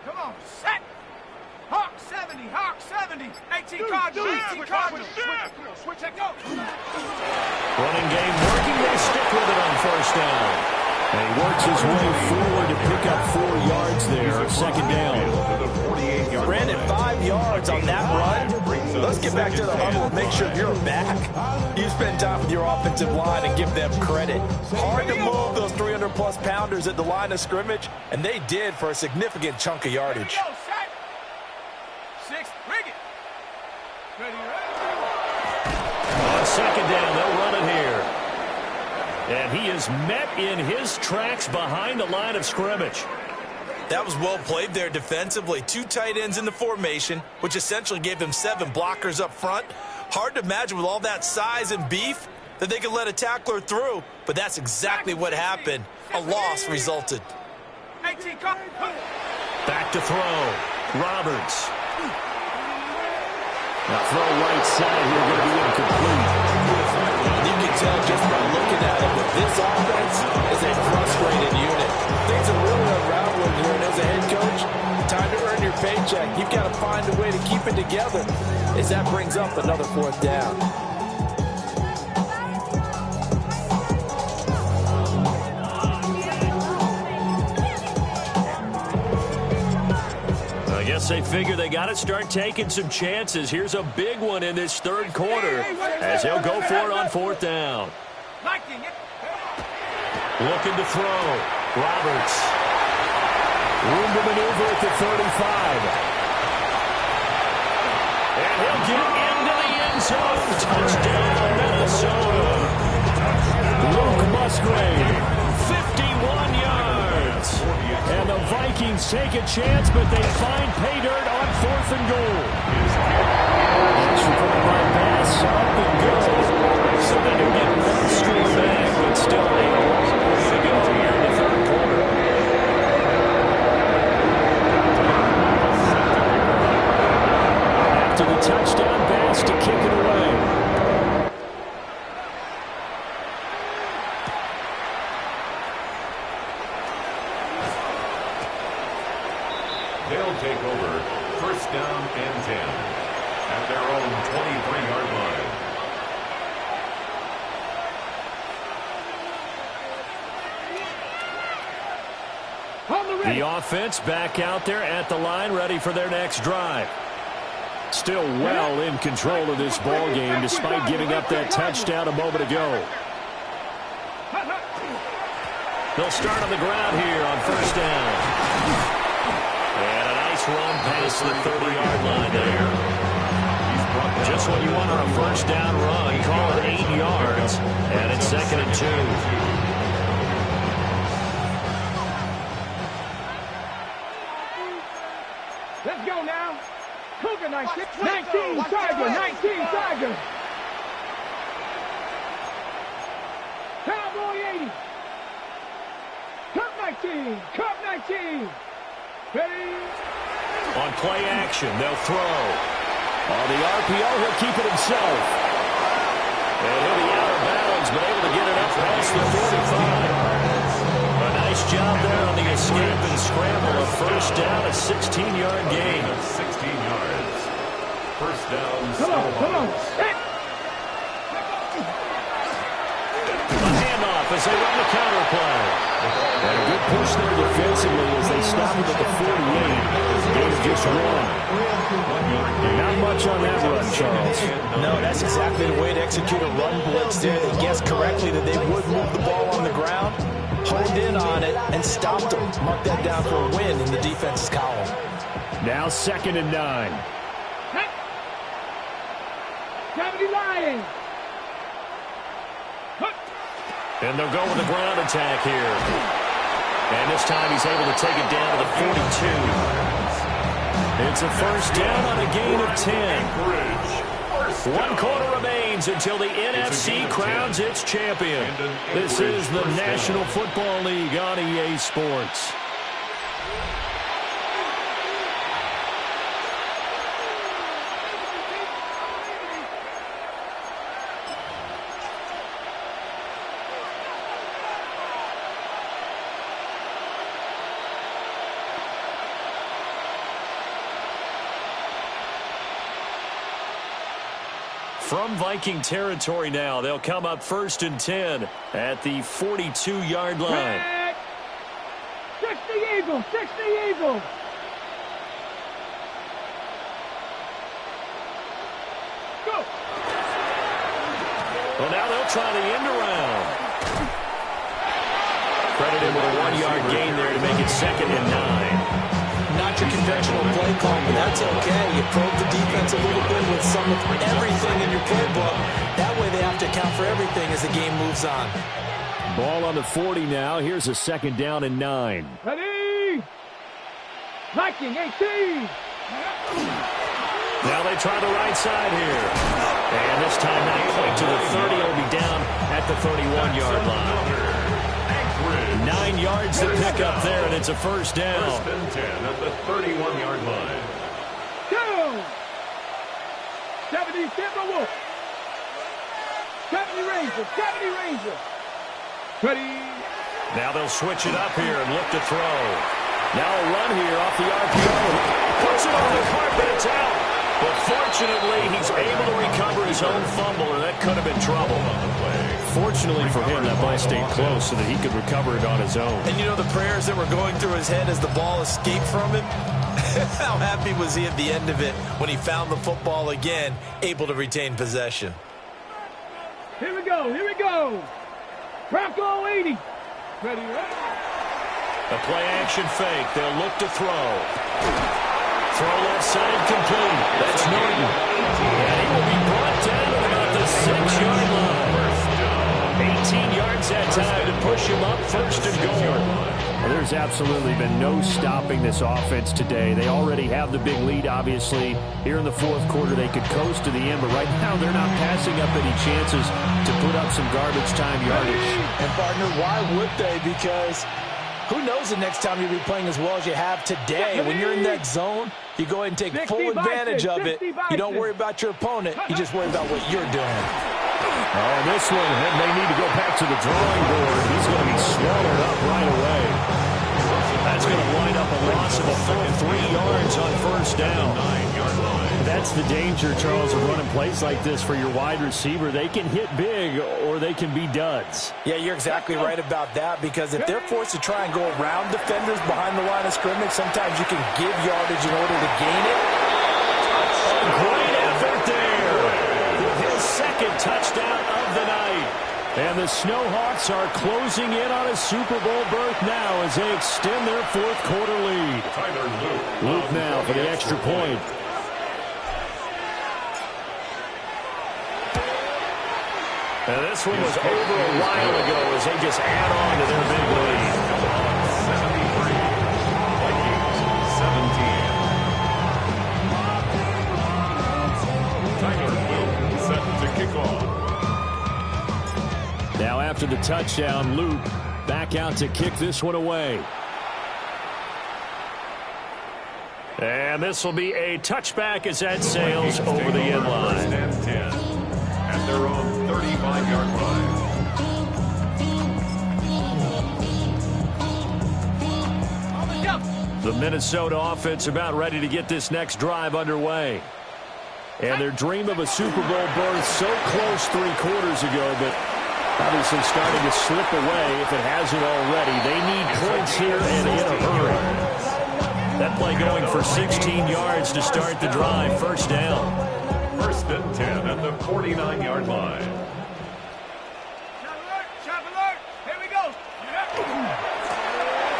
[SPEAKER 2] Come on, set! Hawk 70, Hawk 70! 18 Cardinals, 18 Cardinals! Switch it, go!
[SPEAKER 7] Running game working. They stick with it on first down.
[SPEAKER 5] And he works his way forward to pick up 4 yards there, second down.
[SPEAKER 3] Brandon, 5 yards on that run. Let's get back to the huddle and make sure you're back. You spend time with your offensive line and give them credit. Hard to move those 300-plus pounders at the line of scrimmage, and they did for a significant chunk of yardage.
[SPEAKER 2] 6, bring it! Ready.
[SPEAKER 7] On second down, they'll run it here. And he is met in his tracks behind the line of scrimmage.
[SPEAKER 3] That was well played there defensively. 2 tight ends in the formation, which essentially gave them 7 blockers up front. Hard to imagine with all that size and beef that they could let a tackler through, but that's exactly what happened. A loss resulted.
[SPEAKER 7] Back to throw. Roberts.
[SPEAKER 5] Now throw right side here, going to be incomplete.
[SPEAKER 3] You can tell just by looking at it that this offense is a frustrated unit. Things are really unraveling here, and as a head coach, time to earn your paycheck. You've got to find a way to keep it together as that brings up another 4th down.
[SPEAKER 7] I guess they figure they got to start taking some chances. Here's a big one in this 3rd quarter as he'll go for it on 4th down. Looking to throw. Roberts.
[SPEAKER 5] Room to maneuver at the 35.
[SPEAKER 7] And he'll get into the end zone. Touchdown, Minnesota.
[SPEAKER 5] Luke Musgrave.
[SPEAKER 7] 51 yards.
[SPEAKER 5] And the Vikings take a chance, but they find pay dirt on 4th and goal. That's recorded by Bass. Up and go.
[SPEAKER 7] So they do get 1 score back, but still a long way to go here in the 3rd quarter.
[SPEAKER 5] After the touchdown, Bass to kick it away.
[SPEAKER 4] They'll take over first down and 10 at their own 23-yard line.
[SPEAKER 7] The offense back out there at the line, ready for their next drive.
[SPEAKER 5] Still well in control of this ball game, despite giving up that touchdown a moment ago.
[SPEAKER 7] They'll start on the ground here on first down. And a nice run past the 30-yard line there. Just what you want on a first down run. Call it 8 yards. And it's 2nd and 2.
[SPEAKER 2] go now. Cougar 19. 19 Tiger. 19 Tiger. Cowboy 80. Cup 19. Cup 19. Ready?
[SPEAKER 1] On play action, they'll throw. On the RPO, he'll keep it himself. And he'll be out of bounds, but able to get it up past the 45. A nice job there on the escape and scramble. A first down, a 16-yard gain.
[SPEAKER 4] 16 yards. First down.
[SPEAKER 2] Come on. Hey.
[SPEAKER 1] A handoff as they run the counter play.
[SPEAKER 5] And a good push there defensively as they stop him at the 48. Gain of just one. Not much on that run, Charles.
[SPEAKER 3] No, that's exactly the way to execute a run blitz there. They guessed correctly that they would move the ball on the ground, honed in on it, and stopped them. Mark that down for a win in the defense's column.
[SPEAKER 5] Now 2nd and 9.
[SPEAKER 2] Hey. 70 Lions.
[SPEAKER 1] And they'll go with the ground attack here. And this time he's able to take it down to the 42. It's a first down on a gain of 10. 1 quarter remains until the NFC crowns its champion. This is the National Football League on EA Sports. From Viking territory now, they'll come up 1st and 10 at the 42-yard line.
[SPEAKER 2] 60 Eagles, 60 Eagles. Go.
[SPEAKER 1] Well, now they'll try the end around. Credited with a 1-yard gain there to make it 2nd and 9.
[SPEAKER 3] Not your conventional play call, but that's okay. You probe the defense a little bit with some of everything in your playbook. That way they have to account for everything as the game moves on.
[SPEAKER 5] Ball on the 40 now. Here's a 2nd down and 9.
[SPEAKER 2] Ready? Viking 18.
[SPEAKER 1] Now they try the right side here. And this time not quite to the 30. It'll be down at the 31-yard line. 9 yards to pick up there, and it's a first down.
[SPEAKER 4] 1st and 10 at the 31-yard line.
[SPEAKER 2] Go! 70 Timberwolf. 70 Rangers. 70 Rangers. Ready?
[SPEAKER 1] Now they'll switch it up here and look to throw. Now a run here off the RPO. Puts it on the carpet. It's out. But fortunately, he's able to recover his own fumble, or that could have been trouble.
[SPEAKER 5] Fortunately for him, that ball stayed close so that he could recover it on his own.
[SPEAKER 3] And you know the prayers that were going through his head as the ball escaped from him? How happy was he at the end of it when he found the football again, able to retain possession?
[SPEAKER 2] Here we go. Here we go. Bronco 80. Ready?
[SPEAKER 1] A play-action fake. They'll look to throw. Throw left side complete. That's Norton. And he will be brought down at about the 6-yard line. 18 yards that time to push him up 1st and goal.
[SPEAKER 5] Well, there's absolutely been no stopping this offense today. They already have the big lead, obviously. Here in the 4th quarter, they could coast to the end, but right now they're not passing up any chances to put up some garbage time yardage.
[SPEAKER 3] And, partner, why would they? Because who knows the next time you'll be playing as well as you have today. When you're in that zone, you go ahead and take full advantage of it. You don't worry about your opponent. You just worry about what you're doing.
[SPEAKER 5] Oh, this one, they need to go back to the drawing board. He's going to be swallowed up right away.
[SPEAKER 1] That's going to wind up a loss of a full 3 yards on first down.
[SPEAKER 4] 9-yard line.
[SPEAKER 5] That's the danger, Charles, of running plays like this for your wide receiver. They can hit big or they can be duds.
[SPEAKER 3] Yeah, you're exactly right about that, because if they're forced to try and go around defenders behind the line of scrimmage, sometimes you can give yardage in order to gain it.
[SPEAKER 1] Great effort there. His 2nd touchdown of the night.
[SPEAKER 5] And the Snowhawks are closing in on a Super Bowl berth now as they extend their 4th quarter lead.
[SPEAKER 4] Tyler
[SPEAKER 5] Luke now for the extra point.
[SPEAKER 1] And this one was over a while ago as they just add on to their big lead.
[SPEAKER 4] 73. Vikings 17. kickoff.
[SPEAKER 7] Now after the touchdown, Luke back out to kick this one away. And this will be a touchback as that sails over the end line.
[SPEAKER 4] First and 10 at their own 35-yard line.
[SPEAKER 7] The Minnesota offense about ready to get this next drive underway. And their dream of a Super Bowl berth so close 3 quarters ago, but obviously starting to slip away if it hasn't already. They need points here and in a hurry. That play going for 16 yards to start the drive. First down.
[SPEAKER 4] First and 10 at the 49-yard line.
[SPEAKER 2] Shot alert. Here we go.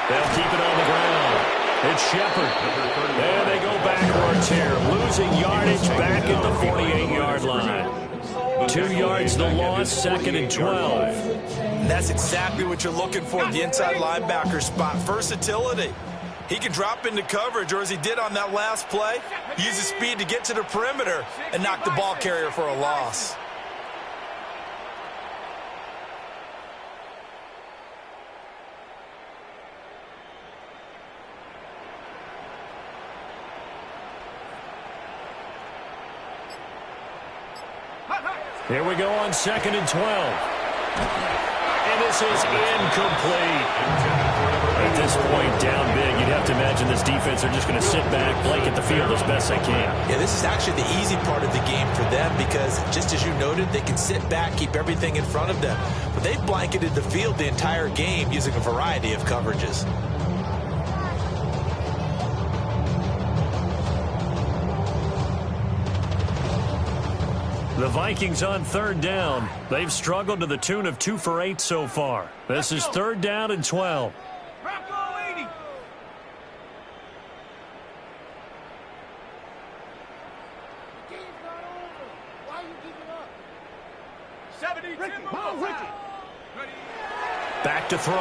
[SPEAKER 7] They'll keep it on the ground. It's Shepard. And they go backwards here. Losing yardage back at the 48-yard line. 2 yards the loss, second and 12.
[SPEAKER 3] That's exactly what you're looking for, the inside linebacker spot. Versatility. He can drop into coverage, or as he did on that last play, use his speed to get to the perimeter and knock the ball carrier for a loss.
[SPEAKER 7] Here we go on second and 12. And this is incomplete. At this point, down big, you'd have to imagine this defense are just going to sit back, blanket the field as best they can.
[SPEAKER 3] Yeah, this is actually the easy part of the game for them because, just as you noted, they can sit back, keep everything in front of them. But they've blanketed the field the entire game using a variety of coverages.
[SPEAKER 7] The Vikings on third down. They've struggled to the tune of 2 for 8 so far. This is third down and 12.
[SPEAKER 2] Bronco 80. Game's not over. Why are you giving up? 70.
[SPEAKER 7] Back to throw.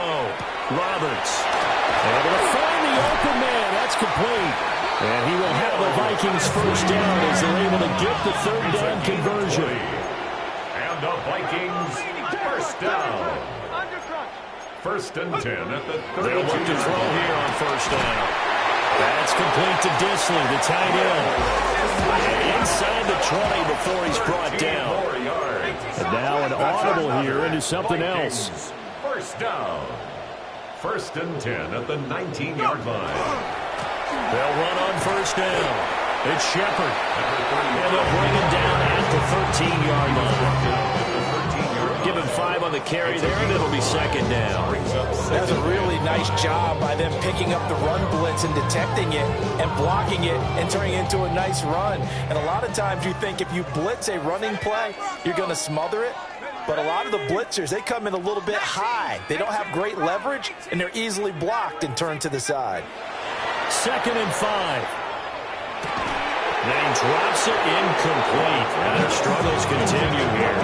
[SPEAKER 7] Roberts. Able to find the open man. That's complete. And he will have the Vikings first down as they're able to get the third down conversion.
[SPEAKER 4] And the Vikings first down. First and 10 at the 32.
[SPEAKER 7] They'll look to throw here on first down. That's complete to Disley, the tight end. And inside the 20 before he's brought down.
[SPEAKER 5] And now an audible here into something else.
[SPEAKER 4] First down. First and 10 at the 19-yard line.
[SPEAKER 7] They'll run on first down. It's Shepard. And they'll bring him down at the 13-yard line. Give him 5 on the carry there, and it'll be second down.
[SPEAKER 3] That's a really nice job by them picking up the run blitz and detecting it and blocking it and turning it into a nice run. And a lot of times you think if you blitz a running play, you're going to smother it. But a lot of the blitzers, they come in a little bit high. They don't have great leverage, and they're easily blocked and turned to the side.
[SPEAKER 7] Second and 5. Then he drops it incomplete. And their struggles continue here.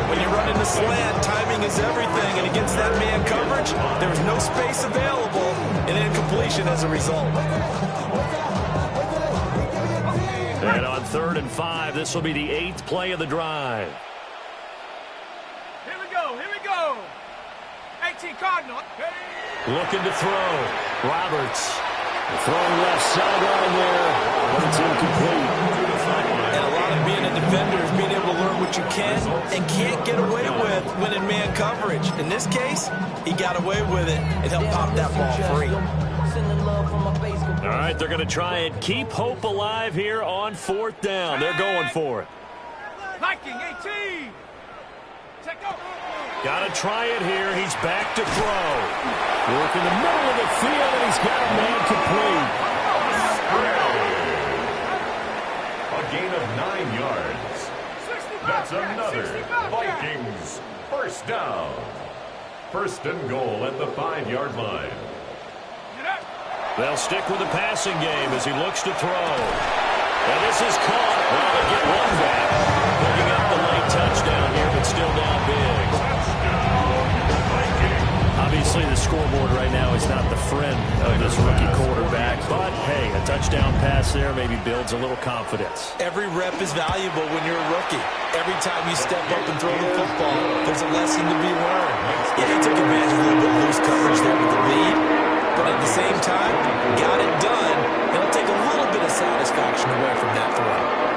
[SPEAKER 3] When you run in the slant, timing is everything. And against that man coverage, there was no space available and incompletion as a result.
[SPEAKER 7] And on third and 5, this will be the 8th play of the drive.
[SPEAKER 2] Here we go. 18 Cardinal.
[SPEAKER 7] Looking to throw. Roberts. Throwing left sideline there, but it's incomplete.
[SPEAKER 3] And a lot of being a defender is being able to learn what you can and can't get away with when in man coverage. In this case, he got away with it and helped pop that ball free.
[SPEAKER 7] All right, they're going to try and keep hope alive here on fourth down. They're going for it.
[SPEAKER 2] Viking 18. Check out.
[SPEAKER 7] Got to try it here. He's back to throw. Work in the middle of the field, and he's got a man complete.
[SPEAKER 4] A gain of 9 yards. That's another Vikings first down. First and goal at the 5-yard line.
[SPEAKER 7] They'll stick with the passing game as he looks to throw. And this is caught. Well, they get one back. Picking up the late touchdown here, but still down big. Obviously, the scoreboard right now is not the friend of this rookie quarterback. But, hey, a touchdown pass there maybe builds a little confidence.
[SPEAKER 3] Every rep is valuable when you're a rookie. Every time you step up and throw the football, there's a lesson to be learned. Yeah, he took advantage of a little bit of loose coverage there with the lead. But at the same time, got it done. He'll take a little bit of satisfaction away from that throw.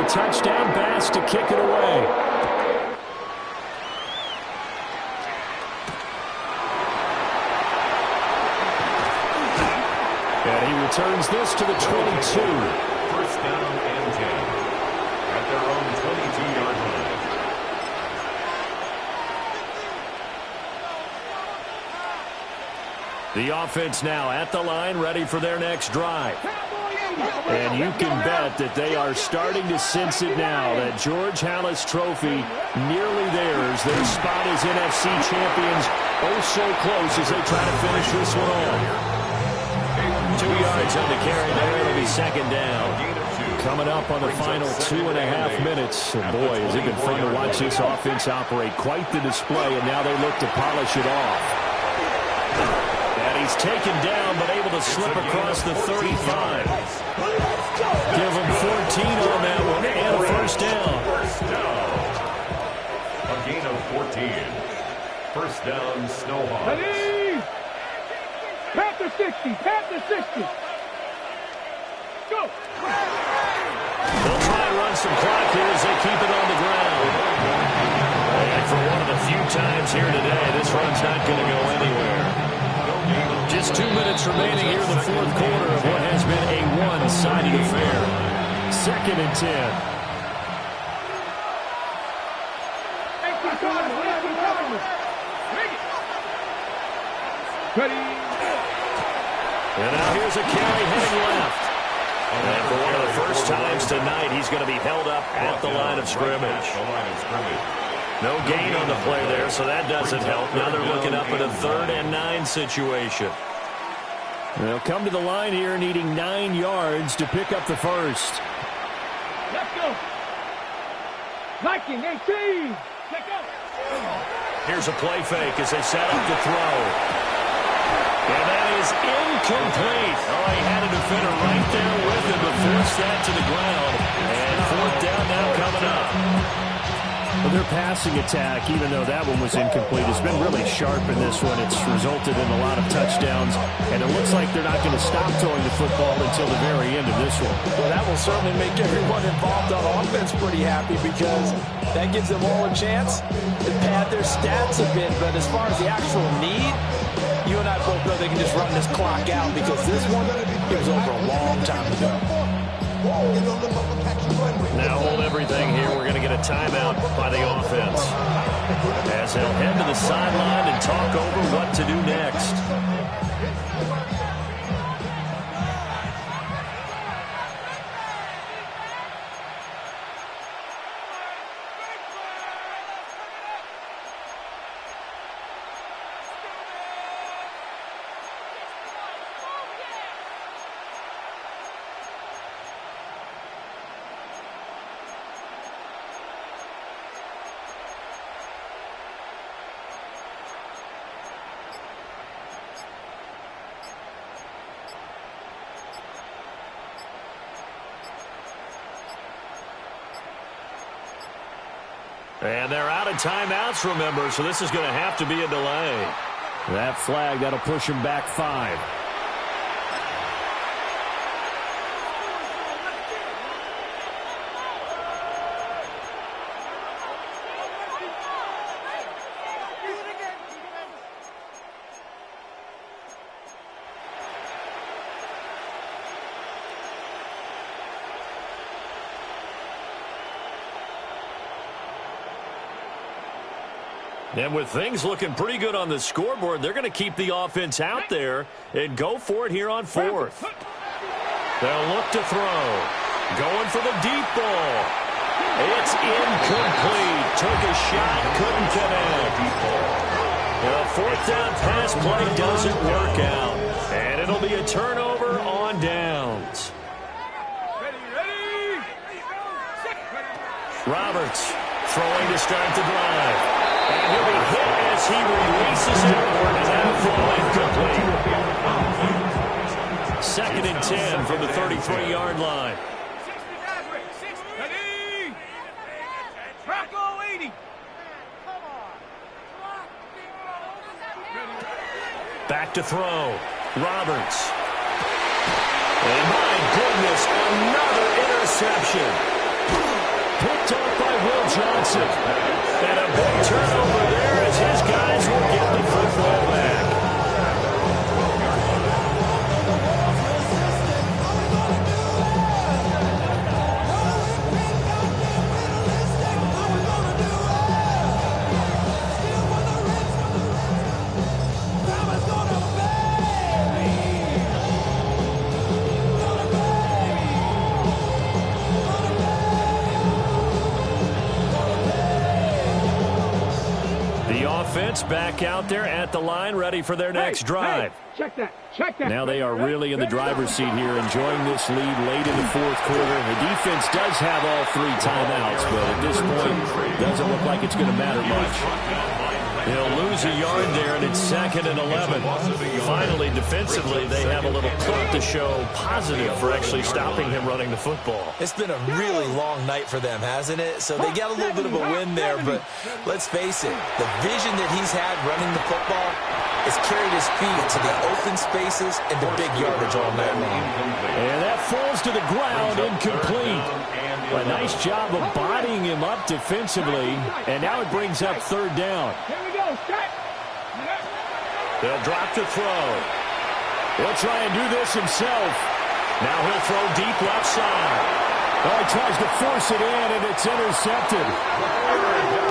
[SPEAKER 7] Touchdown pass to kick it away. And he returns this to the 22.
[SPEAKER 4] First down and 10 at their own 22-yard line.
[SPEAKER 7] The offense now at the line, ready for their next drive. And you can bet that they are starting to sense it now. That George Halas trophy nearly theirs. Their spot as NFC champions, oh so close as they try to finish this one off. 2 yards on the carry there. It'll be second down. Coming up on the final 2.5 minutes. And boy, has it been fun to watch this offense operate. Quite the display, and now they look to polish it off. And he's taken down, but able to slip across the 35. Give him 14 on that one, and a first down.
[SPEAKER 4] A gain of 14. First down, Snowhawks.
[SPEAKER 2] Ready? Pat the 60, pat the 60. Go.
[SPEAKER 7] They'll try and run some clock here as they keep it on the ground. And for one of the few times here today, this run's not going to go anywhere. Just 2 minutes remaining here in the fourth quarter of what has been a one-sided affair. Second and 10.
[SPEAKER 2] Ready?
[SPEAKER 7] And now here's a carry heading left. And for one of the first times tonight, he's going to be held up at the line of scrimmage. No gain on the play there, so that doesn't help. Now they're looking up at a 3rd and 9 situation. They'll come to the line here needing 9 yards to pick up the first.
[SPEAKER 2] Let's go. Viking 18. Let's go.
[SPEAKER 7] Here's a play fake as they set up the throw. And that is incomplete. Oh, he had a defender right there with him, but forced that to the ground. And fourth down now coming up. Well, their passing attack, even though that one was incomplete, has been really sharp in this one. It's resulted in a lot of touchdowns, and it looks like they're not going to stop throwing the football until the very end of this one.
[SPEAKER 3] Well, that will certainly make everyone involved on offense pretty happy because that gives them all a chance to pad their stats a bit. But as far as the actual need, you and I both know they can just run this clock out because this one, it was over a long time ago.
[SPEAKER 7] Now hold everything here. We're going to get a timeout by the offense as they'll head to the sideline and talk over what to do next. And they're out of timeouts, remember, so this is going to have to be a delay. That flag, that'll push him back 5. And with things looking pretty good on the scoreboard, they're going to keep the offense out there and go for it here on 4th. They'll look to throw. Going for the deep ball. It's incomplete. Took a shot, couldn't connect. A 4th down pass
[SPEAKER 1] play doesn't work out. And it'll be a turnover on downs. Roberts throwing to start the drive. And he'll be hit as he releases it. And that'll fall incomplete. 2nd and 10 from the 33-yard line. Back to throw. Roberts. And my goodness, another interception. Picked off by Will Johnson. And a big turnover there as his guys will get the football back. Offense back out there at the line, ready for their next drive.
[SPEAKER 2] Check that. Check that.
[SPEAKER 7] Now they are really in the driver's seat here, enjoying this lead late in the 4th quarter. The defense does have all 3 timeouts, but at this point, doesn't look like it's going to matter much.
[SPEAKER 1] They'll lose a yard there, and it's 2nd and 11. Finally, defensively, they have a little clip to show positive for actually stopping him running the football.
[SPEAKER 3] It's been a really long night for them, hasn't it? So they got a little bit of a win there, but let's face it, the vision that he's had running the football has carried his feet to the open spaces and the big yardage all night long.
[SPEAKER 7] And that falls to the ground, incomplete. A nice job of bodying him up defensively, and now it brings up 3rd down.
[SPEAKER 2] Here we go. Set.
[SPEAKER 1] They'll drop to throw. He'll try and do this himself. Now he'll throw deep left side.
[SPEAKER 7] Oh, he tries to force it in, and it's intercepted.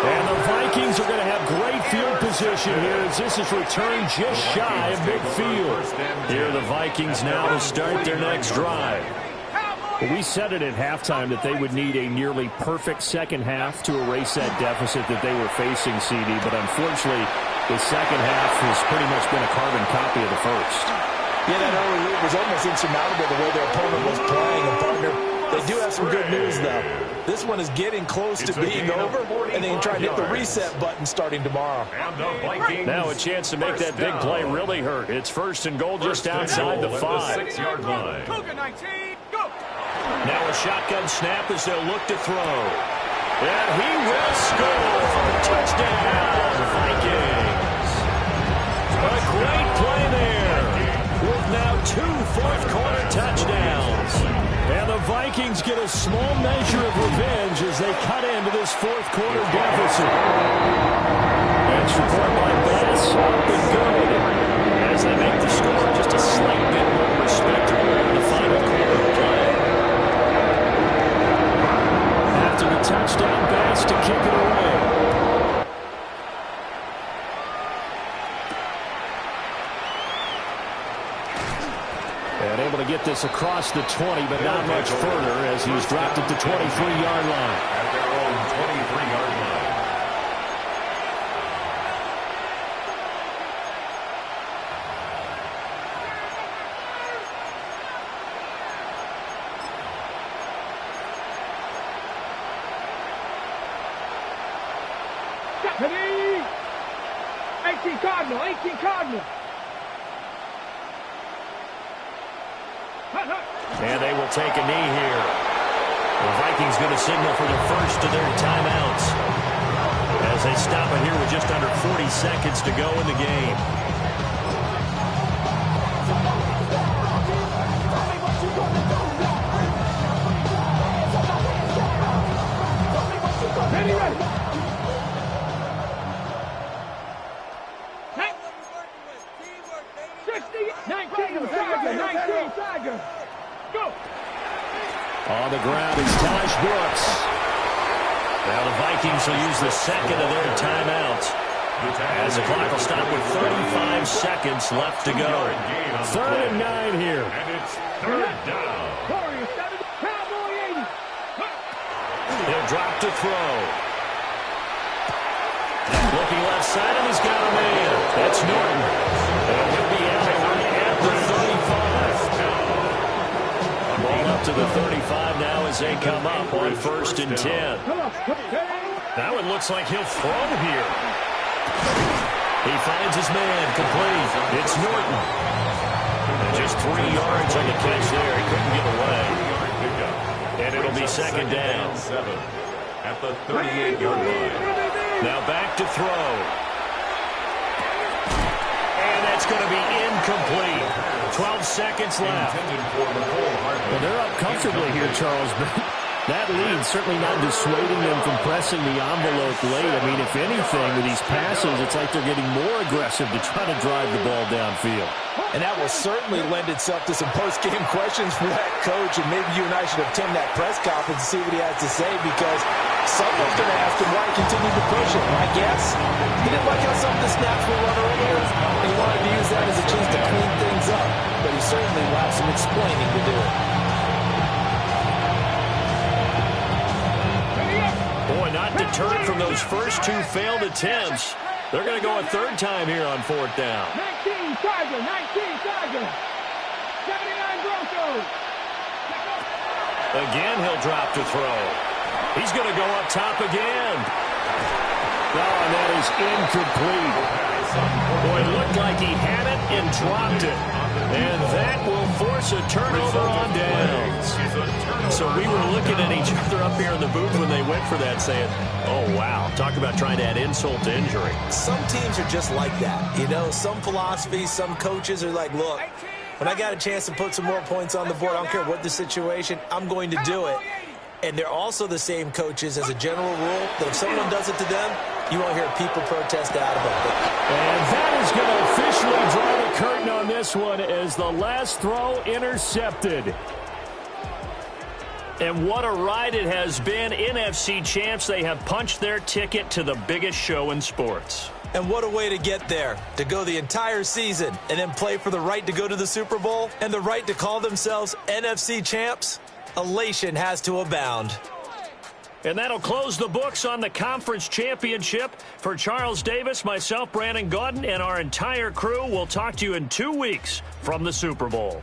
[SPEAKER 7] And the Vikings are going to have great field position here as this is returned just shy of midfield.
[SPEAKER 1] Here are the Vikings now to start their next drive.
[SPEAKER 7] We said it at halftime that they would need a nearly perfect second half to erase that deficit that they were facing, CD. But unfortunately, the second half has pretty much been a carbon copy of the first.
[SPEAKER 3] Yeah, that early lead was almost insurmountable the way their opponent was playing. And, partner, they do have some good news, though. This one is getting close to being over, and they can try and hit the reset button starting tomorrow.
[SPEAKER 1] Now a chance to make that big play really hurt. It's 1st and goal just outside the 5.
[SPEAKER 4] 6-yard line.
[SPEAKER 1] Now a shotgun snap as they'll look to throw. And he will score. Touchdown, Vikings. A great play there with now 2 fourth-quarter touchdowns. And the Vikings get a small measure of revenge as they cut into this 4th-quarter deficit. Extra point by Bass, up and good. As they make the score just a slight bit more respectable in the final quarter of play. After the touchdown, Bass to kick it away. And able to get this across the 20, but not much further as he's dropped at the 23-yard line.
[SPEAKER 4] At their own 23-yard line.
[SPEAKER 2] Stephanie! 18 Cardinal, 18 Cardinal.
[SPEAKER 1] And they will take a knee here. The Vikings going to signal for the first of their timeouts as they stop it here with just under 40 seconds to go in the game.
[SPEAKER 2] Ready, ready. 19, Tiger, 19, Tiger. Go.
[SPEAKER 1] On the ground is Taj Brooks. Now the Vikings will use the second of their timeouts as the clock will stop with 35 seconds left to go.
[SPEAKER 7] 3rd and 9 here.
[SPEAKER 4] And it's 3rd down.
[SPEAKER 2] Corey, Cowboy 80.
[SPEAKER 1] He'll drop to throw. Looking left side, and he's got a man. That's Norton. And he'll be out right at the 35. Ball up to the 35 now as they come up on 1st and 10. Now it looks like he'll throw here. He finds his man, complete. It's Norton. And just 3 yards on the catch there. He couldn't get away. And it'll be 2nd down.
[SPEAKER 4] At the 38-yard line.
[SPEAKER 1] Now back to throw. And that's going to be incomplete. 12 seconds left.
[SPEAKER 5] Well, they're up comfortably here, Charles, but that lead certainly not dissuading them from pressing the envelope late. I mean, if anything, with these passes, it's like they're getting more aggressive to try to drive the ball downfield.
[SPEAKER 3] And that will certainly lend itself to some post-game questions for that coach, and maybe you and I should attend that press conference and see what he has to say, because someone's going to ask him why he continued to push it. My guess, he didn't like how some of the snaps were run earlier. He wanted to use that as a chance to clean things up, but he certainly will have some explaining to do it.
[SPEAKER 1] Boy, not deterred from those first 2 failed attempts. They're going to go a 3rd time here on 4th down.
[SPEAKER 2] 19 Charger, 19 Charger. 79 Broncos.
[SPEAKER 1] Again, he'll drop to throw. He's going to go up top again.
[SPEAKER 5] Oh, and that is incomplete.
[SPEAKER 1] Boy, it looked like he had it and dropped it. And that will force a turnover on downs. So we were looking at each other up here in the booth when they went for that, saying, oh, wow, talk about trying to add insult to injury.
[SPEAKER 3] Some teams are just like that. You know, some philosophies, some coaches are like, look, when I got a chance to put some more points on the board, I don't care what the situation, I'm going to do it. And they're also the same coaches as a general rule that if someone does it to them, you won't hear people protest out of it.
[SPEAKER 5] And that is going to officially draw the curtain on this one as the last throw intercepted.
[SPEAKER 1] And what a ride it has been. NFC champs, they have punched their ticket to the biggest show in sports.
[SPEAKER 3] And what a way to get there, to go the entire season and then play for the right to go to the Super Bowl and the right to call themselves NFC champs. Elation has to abound.
[SPEAKER 1] And that'll close the books on the conference championship. For Charles Davis, myself, Brandon Gaudin, and our entire crew, we'll talk to you in 2 weeks from the Super Bowl.